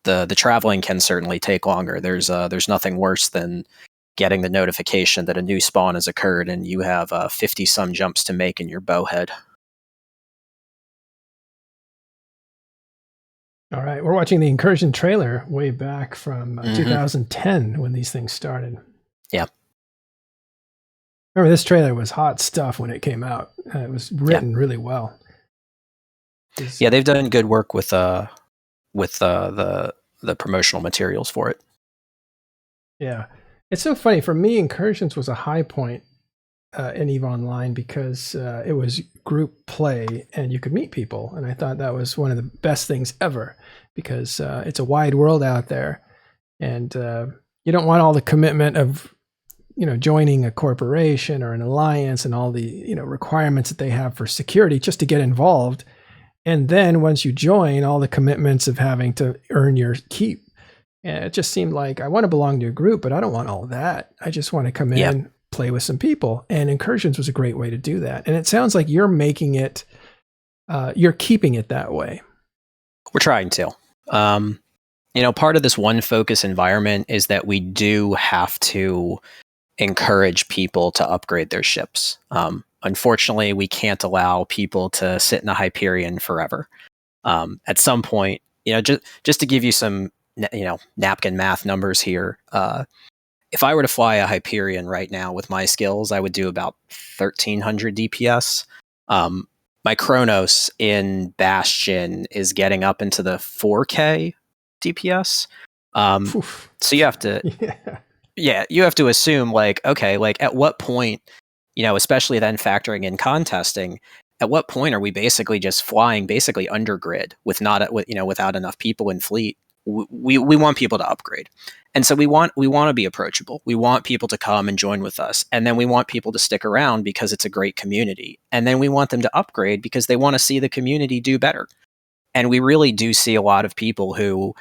B: the traveling can certainly take longer. There's nothing worse than getting the notification that a new spawn has occurred and you have 50 some jumps to make in your bowhead.
A: All right, we're watching the Incursion trailer way back from 2010 when these things started.
B: Yeah.
A: Remember, this trailer was hot stuff when it came out. It was written really well.
B: Yeah, they've done good work with the promotional materials for it.
A: Yeah. It's so funny. For me, Incursions was a high point in EVE Online because it was group play and you could meet people. And I thought that was one of the best things ever, because it's a wide world out there. And you don't want all the commitment of, joining a corporation or an alliance and all the, requirements that they have for security just to get involved. And then once you join, all the commitments of having to earn your keep. And it just seemed like I want to belong to a group, but I don't want all of that. I just want to come in, play with some people. And Incursions was a great way to do that. And it sounds like you're making it, you're keeping it that way.
B: We're trying to. Part of this one focus environment is that we do have to encourage people to upgrade their ships. Unfortunately, we can't allow people to sit in a Hyperion forever. At some point, just to give you some, napkin math numbers here. If I were to fly a Hyperion right now with my skills, I would do about 1300 DPS. My Chronos in Bastion is getting up into the 4K DPS. So you have to, you have to assume at what point, especially then factoring in contesting, at what point are we basically just flying basically under grid without enough people in fleet? We want people to upgrade. And so we want to be approachable. We want people to come and join with us. And then we want people to stick around because it's a great community. And then we want them to upgrade because they want to see the community do better. And we really do see a lot of people who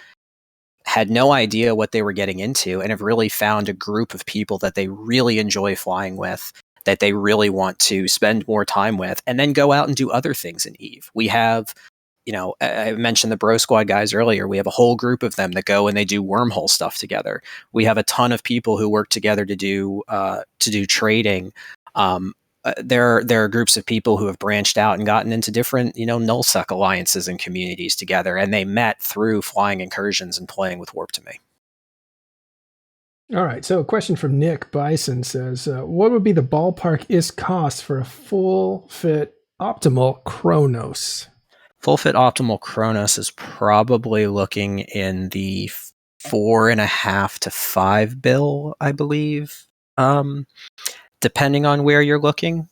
B: had no idea what they were getting into and have really found a group of people that they really enjoy flying with, that they really want to spend more time with, and then go out and do other things in EVE. We have, I mentioned the Bro Squad guys earlier. We have a whole group of them that go and they do wormhole stuff together. We have a ton of people who work together to do trading. There are groups of people who have branched out and gotten into different, nullsec alliances and communities together, and they met through flying Incursions and playing with Warp to Me.
A: All right. So a question from Nick Bison says, what would be the ballpark cost for a full fit optimal Chronos?
B: Full fit optimal Chronos is probably looking in the 4.5 to 5 bill, I believe. Depending on where you're looking.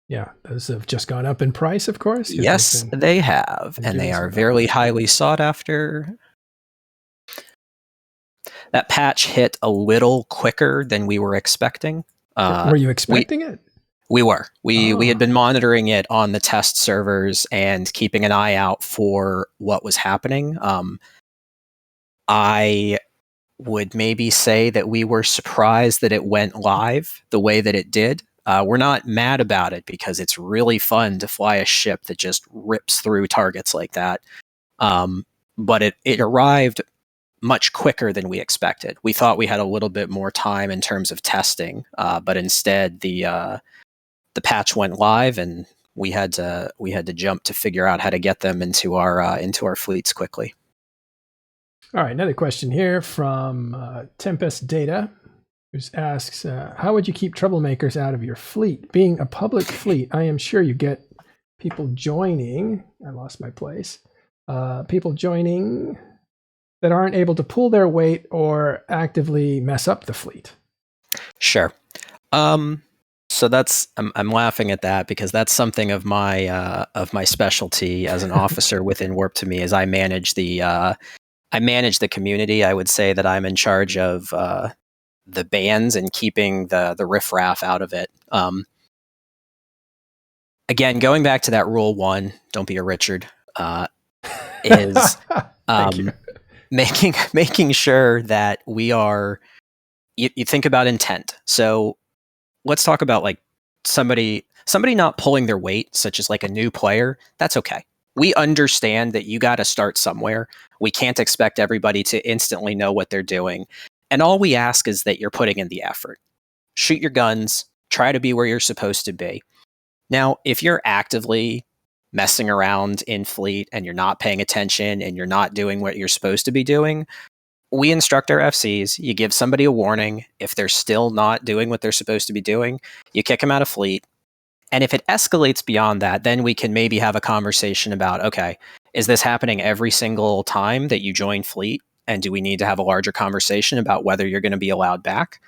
A: Yeah, those have just gone up in price, of course.
B: Yes, they have, and they are very highly sought after. That patch hit a little quicker than we were expecting.
A: Were you expecting it?
B: We were. We had been monitoring it on the test servers and keeping an eye out for what was happening. I would maybe say that we were surprised that it went live the way that it did. We're not mad about it because it's really fun to fly a ship that just rips through targets like that. But it arrived much quicker than we expected. We thought we had a little bit more time in terms of testing, but instead the patch went live and we had to jump to figure out how to get them into our fleets quickly.
A: All right, another question here from Tempest Data, who asks, how would you keep troublemakers out of your fleet? Being a public fleet, I am sure you get people joining. I lost my place. People joining that aren't able to pull their weight or actively mess up the fleet.
B: Sure. So that's I'm laughing at that because that's something of my specialty as an officer within Warp to Me. Is I manage the community. I would say that I'm in charge of the bans and keeping the riffraff out of it. Again, going back to that rule 1, don't be a Richard, is making sure that we are. You think about intent. So let's talk about like somebody not pulling their weight, such as like a new player. That's okay. We understand that you got to start somewhere. We can't expect everybody to instantly know what they're doing. And all we ask is that you're putting in the effort. Shoot your guns, try to be where you're supposed to be. Now, if you're actively messing around in fleet and you're not paying attention and you're not doing what you're supposed to be doing, we instruct our FCs. You give somebody a warning. If they're still not doing what they're supposed to be doing, you kick them out of fleet. And if it escalates beyond that, then we can maybe have a conversation about, okay, is this happening every single time that you join fleet? And do we need to have a larger conversation about whether you're going to be allowed back?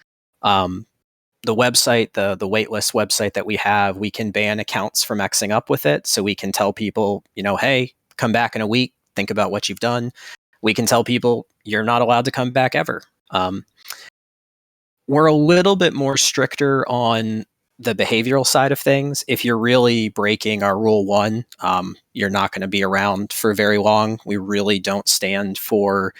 B: The website, the waitlist website that we have, we can ban accounts from Xing up with it. So we can tell people, hey, come back in a week, think about what you've done. We can tell people you're not allowed to come back ever. We're a little bit more stricter on the behavioral side of things. If you're really breaking our rule 1, you're not going to be around for very long. We really don't stand for,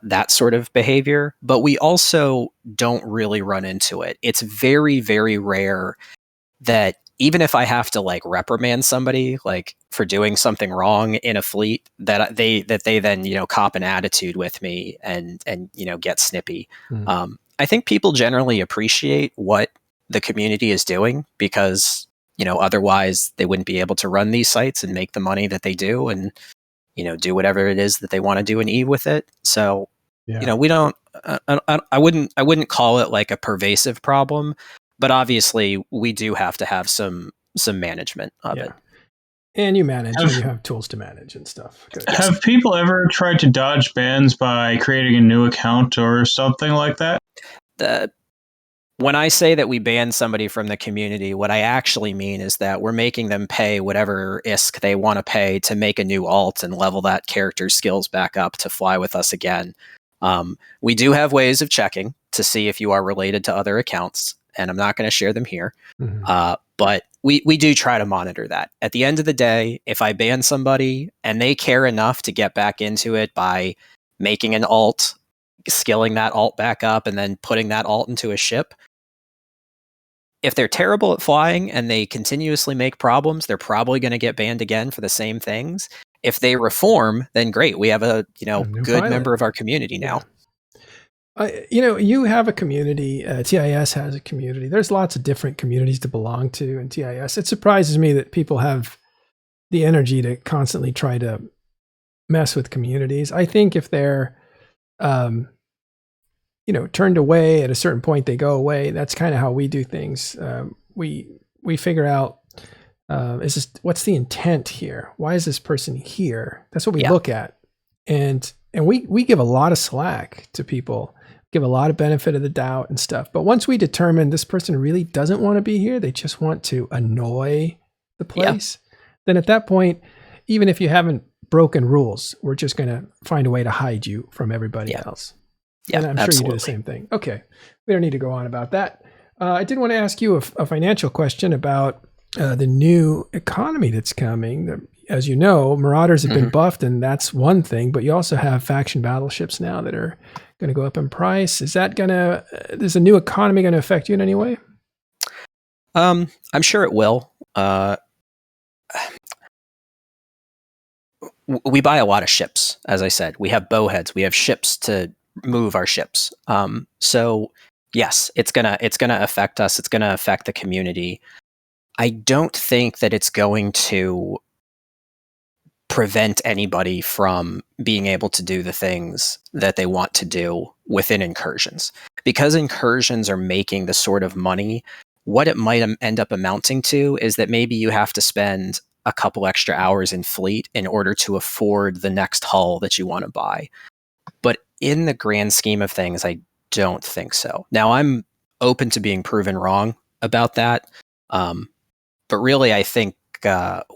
B: that sort of behavior, but we also don't really run into it. It's very, very rare that even if I have to like reprimand somebody like for doing something wrong in a fleet, that they then cop an attitude with me and get snippy. I think people generally appreciate what the community is doing because otherwise they wouldn't be able to run these sites and make the money that they do and do whatever it is that they want to do in Eve with it. So we don't. I wouldn't call it like a pervasive problem. But obviously, we do have to have some management of it.
A: And you manage, and you have tools to manage and stuff. Good.
C: Have people ever tried to dodge bans by creating a new account or something like that?
B: When I say that we ban somebody from the community, what I actually mean is that we're making them pay whatever ISK they want to pay to make a new alt and level that character's skills back up to fly with us again. We do have ways of checking to see if you are related to other accounts. And I'm not going to share them here. But we do try to monitor that. At the end of the day, if I ban somebody and they care enough to get back into it by making an alt, skilling that alt back up, and then putting that alt into a ship, if they're terrible at flying and they continuously make problems, they're probably going to get banned again for the same things. If they reform, then great. We have a good
A: pilot.
B: member of our community now.
A: You have a community. TIS has a community. There's lots of different communities to belong to in TIS. It surprises me that people have the energy to constantly try to mess with communities. I think if they're, turned away at a certain point, they go away. That's kind of how we do things. We figure out, what's the intent here? Why is this person here? That's what we look at. And we give a lot of slack to people, give a lot of benefit of the doubt and stuff. But once we determine this person really doesn't want to be here, they just want to annoy the place, then at that point, even if you haven't broken rules, we're just going to find a way to hide you from everybody else. Yeah, and I'm sure you do the same thing. Okay, we don't need to go on about that. I did want to ask you a financial question about the new economy that's coming. As you know, Marauders have been buffed, and that's one thing, but you also have faction battleships now that are going to go up in price. Is a new economy going to affect you in any way?
B: I'm sure it will. We buy a lot of ships, as I said. We have bowheads. We have ships to move our ships. So yes, it's gonna affect us. It's gonna affect the community. I don't think that it's going to prevent anybody from being able to do the things that they want to do within Incursions. Because Incursions are making the sort of money what it might end up amounting to is that maybe you have to spend a couple extra hours in fleet in order to afford the next hull that you want to buy. But in the grand scheme of things, I don't think so. Now, I'm open to being proven wrong about that. But really, I think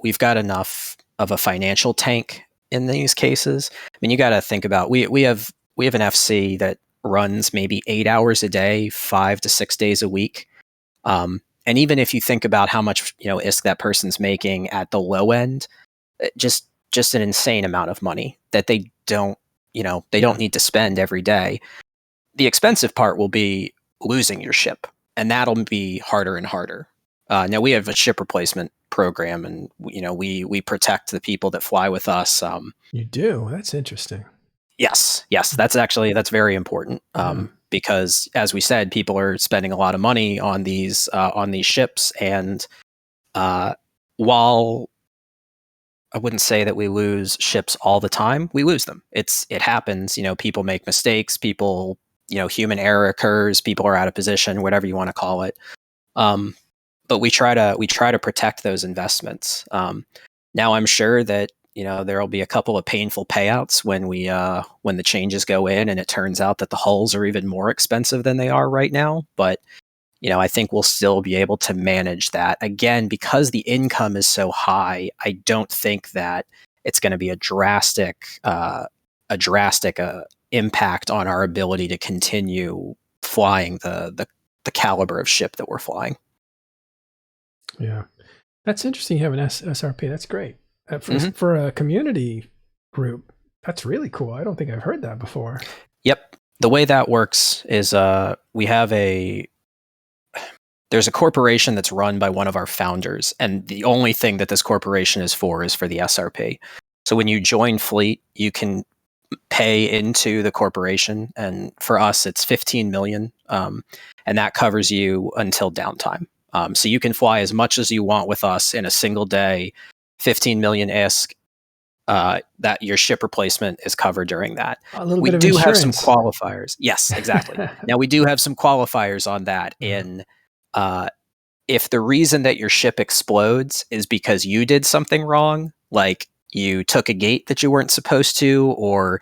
B: we've got enough of a financial tank in these cases. I mean, you got to think about, we have an FC that runs maybe 8 hours a day, 5 to 6 days a week. And even if you think about how much, ISK that person's making at the low end, just an insane amount of money that they don't need to spend every day. The expensive part will be losing your ship, and that'll be harder and harder. Now we have a ship replacement program, and we protect the people that fly with us.
A: You do? That's interesting.
B: Yes, that's very important. Because, as we said, people are spending a lot of money on these ships, and while I wouldn't say that we lose ships all the time, we lose them. It happens. People make mistakes. People, human error occurs. People are out of position, whatever you want to call it. But we try to protect those investments. Now, I'm sure that there'll be a couple of painful payouts when the changes go in, and it turns out that the hulls are even more expensive than they are right now. But I think we'll still be able to manage that. Again, because the income is so high, I don't think that it's going to be a drastic impact on our ability to continue flying the caliber of ship that we're flying.
A: Yeah, that's interesting. You have an SRP. That's great. For a community group, that's really cool. I don't think I've heard that before.
B: Yep. The way that works is there's a corporation that's run by one of our founders, and the only thing that this corporation is for the SRP. So when you join Fleet, you can pay into the corporation, and for us, it's 15 million, and that covers you until downtime. So you can fly as much as you want with us in a single day. 15 million ISK, that your ship replacement is covered during that.
A: We do
B: have some qualifiers. Yes, exactly. Now we do have some qualifiers on that. In if the reason that your ship explodes is because you did something wrong, like you took a gate that you weren't supposed to, or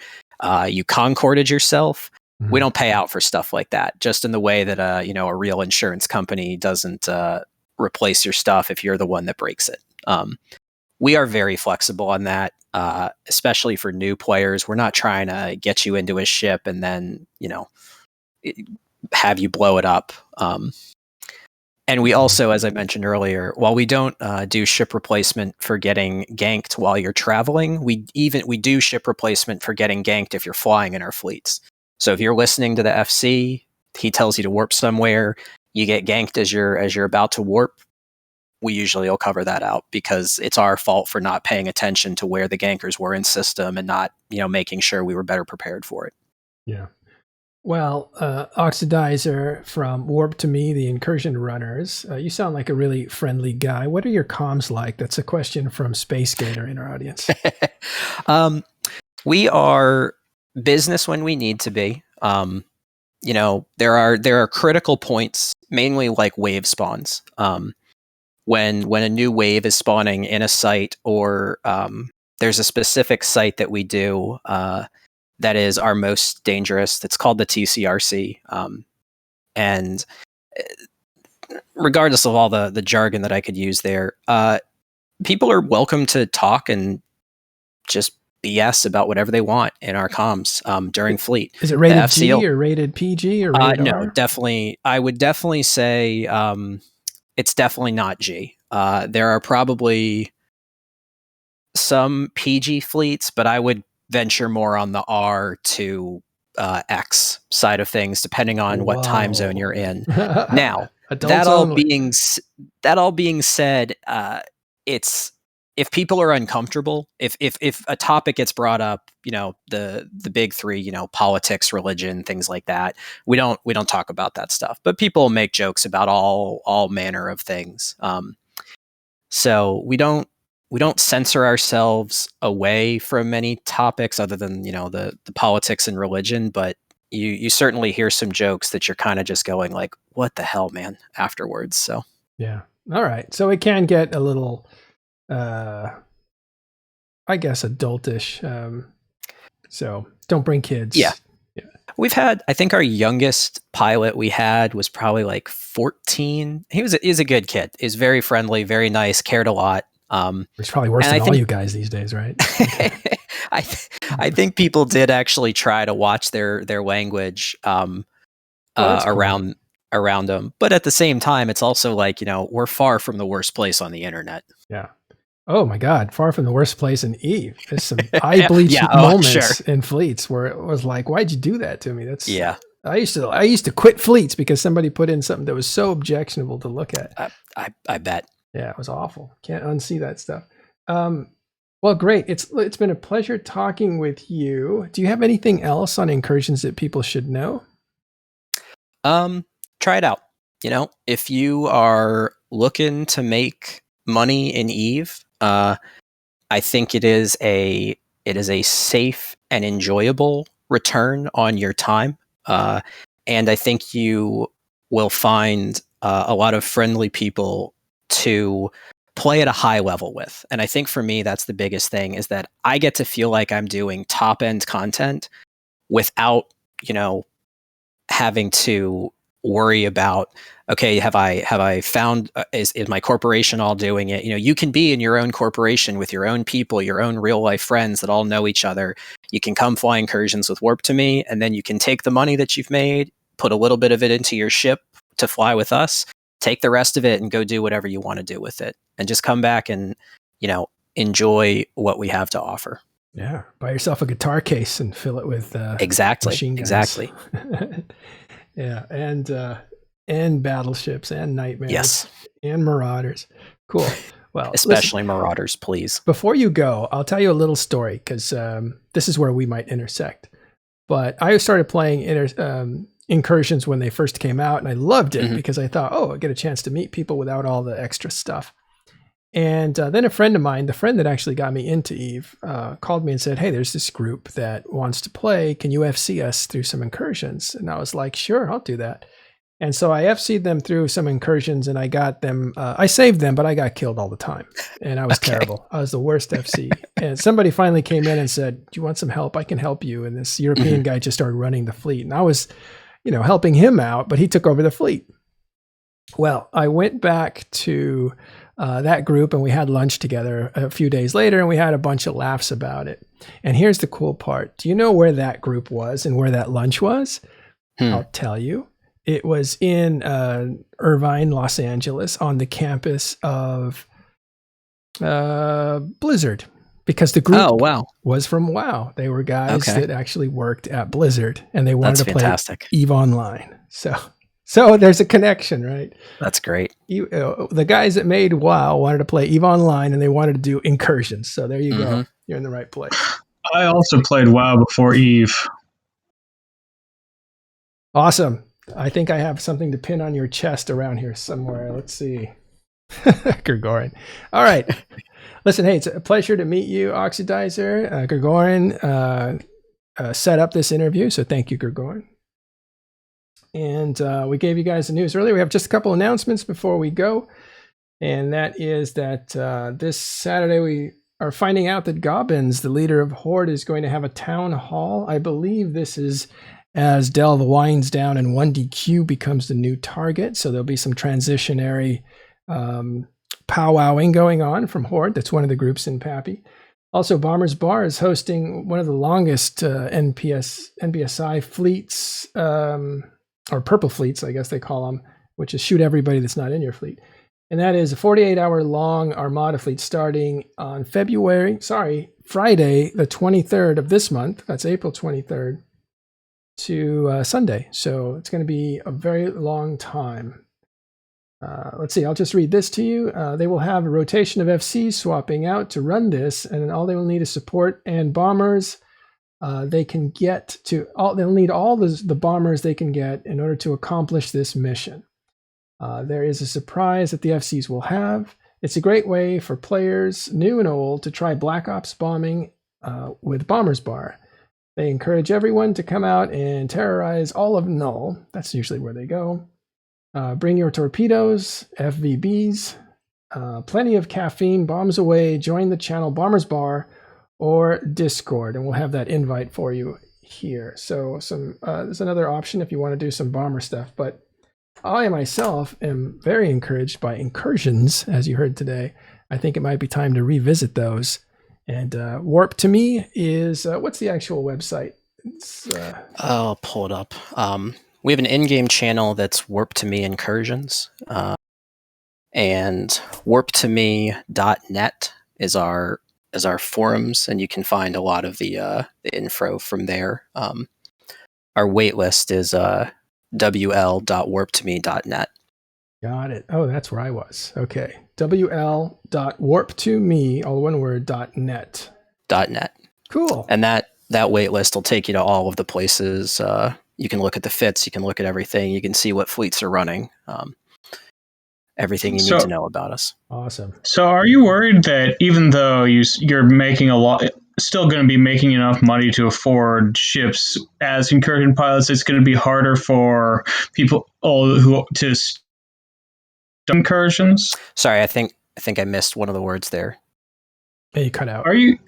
B: you concorded yourself, we don't pay out for stuff like that. Just in the way that a real insurance company doesn't replace your stuff if you're the one that breaks it. We are very flexible on that, especially for new players. We're not trying to get you into a ship and then, have you blow it up. And we also, as I mentioned earlier, while we don't do ship replacement for getting ganked while you're traveling, we do ship replacement for getting ganked if you're flying in our fleets. So if you're listening to the FC, he tells you to warp somewhere, you get ganked as you're about to warp, we usually will cover that out because it's our fault for not paying attention to where the gankers were in system and not, making sure we were better prepared for it.
A: Yeah. Well, Oxidizer from Warp to Me, the Incursion runners, you sound like a really friendly guy. What are your comms like? That's a question from Space Gator in our audience.
B: We are business when we need to be. There are critical points, mainly like wave spawns. When a new wave is spawning in a site, or there's a specific site that we do that is our most dangerous. It's called the TCRC. And regardless of all the jargon that I could use there, people are welcome to talk and just BS about whatever they want in our comms during Fleet.
A: Is it rated G or rated PG or rated
B: no,
A: R?
B: definitely. I would definitely say it's definitely not G. There are probably some PG fleets, but I would venture more on the R to X side of things, depending on what time zone you're in. Now, that all being said, it's if people are uncomfortable, if a topic gets brought up, the big three, politics, religion, things like that, we don't talk about that stuff. But people make jokes about all manner of things. So we don't censor ourselves away from many topics other than the politics and religion. But you certainly hear some jokes that you're kind of just going like, what the hell, man, afterwards. So
A: yeah. All right. So it can get a little, I guess, adultish. So don't bring kids.
B: Yeah. We've had, I think our youngest pilot we had was probably like 14. He was a good kid. He's very friendly, very nice, cared a lot.
A: It's probably worse than all you guys these days, right?
B: I think people did actually try to watch their language around them. But at the same time, it's also like, we're far from the worst place on the internet.
A: Yeah. Oh my God, far from the worst place in Eve. There's some eye-bleaching moments in Fleets where it was like, why'd you do that to me? I used to quit Fleets because somebody put in something that was so objectionable to look at.
B: I bet.
A: Yeah, it was awful. Can't unsee that stuff. Well, great. It's been a pleasure talking with you. Do you have anything else on Incursions that people should know?
B: Try it out. If you are looking to make money in Eve, I think it is a safe and enjoyable return on your time. And I think you will find a lot of friendly people to play at a high level with. And I think for me, that's the biggest thing, is that I get to feel like I'm doing top end content without, having to worry about, okay, have I found, is my corporation all doing it? You can be in your own corporation with your own people, your own real life friends that all know each other. You can come fly Incursions with Warp to me, and then you can take the money that you've made, put a little bit of it into your ship to fly with us, take the rest of it and go do whatever you want to do with it, and just come back and, enjoy what we have to offer.
A: Yeah. Buy yourself a guitar case and fill it with machine guns.
B: Exactly.
A: Yeah, and battleships and nightmares.
B: Yes.
A: And marauders. Cool. Well,
B: especially marauders, please.
A: Before you go, I'll tell you a little story, because this is where we might intersect. But I started playing Incursions when they first came out, and I loved it because I thought, I get a chance to meet people without all the extra stuff. And then a friend of mine, the friend that actually got me into Eve, called me and said, hey, there's this group that wants to play. Can you FC us through some Incursions? And I was like, sure, I'll do that. And so I FC'd them through some Incursions, and I got them, I saved them, but I got killed all the time. And I was terrible. I was the worst FC. And somebody finally came in and said, do you want some help? I can help you. And this European guy just started running the fleet. And I was, helping him out, but he took over the fleet. Well, I went back to that group, and we had lunch together a few days later, and we had a bunch of laughs about it. And here's the cool part. Do you know where that group was and where that lunch was? I'll tell you. It was in Irvine, Los Angeles, on the campus of Blizzard, because the group was from WoW. They were guys that actually worked at Blizzard, and they wanted to play EVE Online. So there's a connection, right?
B: That's great.
A: The guys that made WoW wanted to play EVE Online, and they wanted to do Incursions. So there you go. You're in the right place.
C: I also played WoW before Eve.
A: Awesome. I think I have something to pin on your chest around here somewhere. Let's see. Gergorian. All right. Listen, hey, it's a pleasure to meet you, Oxidizer. Gergorian set up this interview, so thank you, Gergorian. And we gave you guys the news earlier. We have just a couple announcements before we go. And that is that this Saturday we are finding out that Gobbins, the leader of Horde, is going to have a town hall. I believe this is as Delve winds down and 1DQ becomes the new target. So there'll be some transitionary powwowing going on from Horde. That's one of the groups in Pappy. Also, Bomber's Bar is hosting one of the longest NBSI fleets, or purple fleets, I guess they call them, which is shoot everybody that's not in your fleet. And that is a 48-hour long Armada fleet starting on Friday, the 23rd of this month. That's April 23rd to Sunday. So it's going to be a very long time. Let's see, I'll just read this to you. They will have a rotation of FCs swapping out to run this, and all they will need is support and bombers. They can get to they'll need all the bombers they can get in order to accomplish this mission. There is a surprise that the FCs will have. It's a great way for players, new and old, to try Black Ops bombing with Bomber's Bar. They encourage everyone to come out and terrorize all of Null. That's usually where they go. Bring your torpedoes, FVBs, plenty of caffeine, bombs away, join the channel Bombers Bar or Discord, and we'll have that invite for you here. So there's another option if you want to do some bomber stuff, but I myself am very encouraged by Incursions, as you heard today. I think it might be time to revisit those. And Warp to Me is, what's the actual website?
B: I'll pull it up. We have an in-game channel that's Warp to Me Incursions. And warptome.net is our forums, and you can find a lot of the info from there. Our waitlist is wl.warptome.net.
A: Got it. Oh, that's where I was. Okay. wl.warptome, all one word, .net.
B: .net.
A: Cool.
B: And that waitlist will take you to all of the places. You can look at the fits. You can look at everything. You can see what fleets are running. Everything you need to know about us.
A: Awesome.
C: So are you worried that even though you're making still going to be making enough money to afford ships as incursion pilots, it's going to be harder for people who to incursions?
B: Sorry, I think I missed one of the words there.
A: Yeah, you cut out.
C: Are you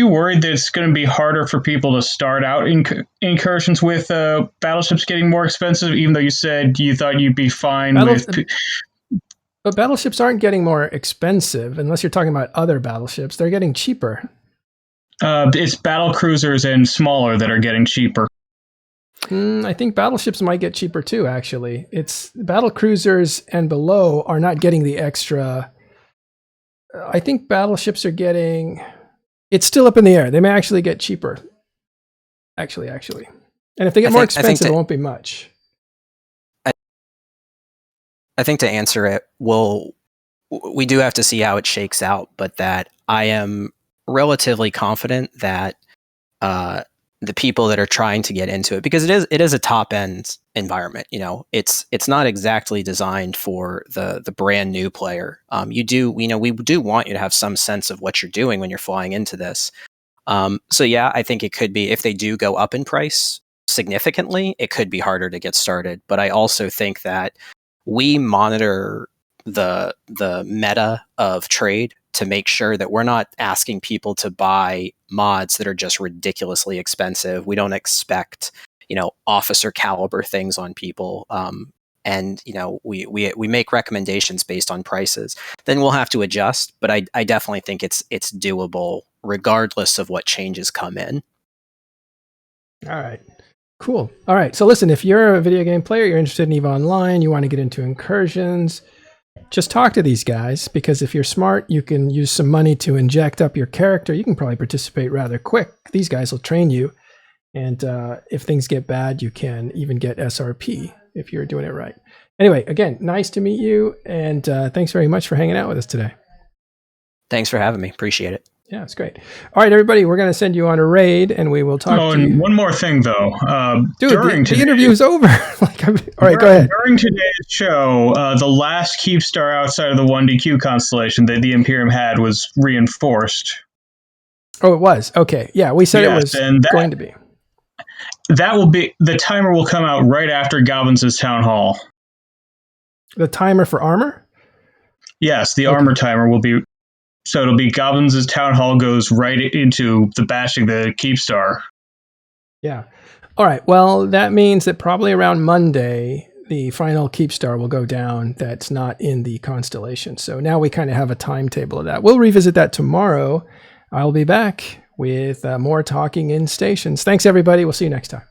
C: worried that it's going to be harder for people to start out incursions with battleships getting more expensive, even though you said you thought you'd be fine with...
A: But battleships aren't getting more expensive unless you're talking about other battleships. They're getting cheaper.
C: It's battle cruisers and smaller that are getting cheaper.
A: I think battleships might get cheaper too, actually. It's battle cruisers and below are not getting the extra. I think battleships are getting... It's still up in the air. They may actually get cheaper. Actually. And if they get more expensive, it won't be much.
B: I think to answer it, we do have to see how it shakes out, but that I am relatively confident that the people that are trying to get into it, because it is a top end environment, it's not exactly designed for the brand new player. We do want you to have some sense of what you're doing when you're flying into this. So yeah, I think it could be, if they do go up in price significantly, it could be harder to get started. But I also think that we monitor the meta of trade to make sure that we're not asking people to buy mods that are just ridiculously expensive. We don't expect, officer caliber things on people. And we make recommendations based on prices. Then we'll have to adjust, but I definitely think it's doable regardless of what changes come in.
A: All right. Cool. All right. So listen, if you're a video game player, you're interested in EVE Online, you want to get into incursions, just talk to these guys, because if you're smart, you can use some money to inject up your character. You can probably participate rather quick. These guys will train you. And if things get bad, you can even get SRP if you're doing it right. Anyway, again, nice to meet you. And thanks very much for hanging out with us today.
B: Thanks for having me. Appreciate it.
A: Yeah, it's great. All right, everybody, we're going to send you on a raid, and we will talk to you.
C: And one more thing, though.
A: Dude, the interview's over. All right, go ahead.
C: During today's show, the last keep star outside of the 1DQ constellation that the Imperium had was reinforced.
A: Oh, it was? Okay. Yeah, we said it was going to be.
C: That will be... The timer will come out right after Galvin's Town Hall.
A: The timer for armor?
C: Yes, the armor timer will be... So it'll be Goblins' Town Hall goes right into the bashing the Keepstar.
A: Yeah. All right. Well, that means that probably around Monday, the final Keepstar will go down that's not in the constellation. So now we kind of have a timetable of that. We'll revisit that tomorrow. I'll be back with more talking in stations. Thanks, everybody. We'll see you next time.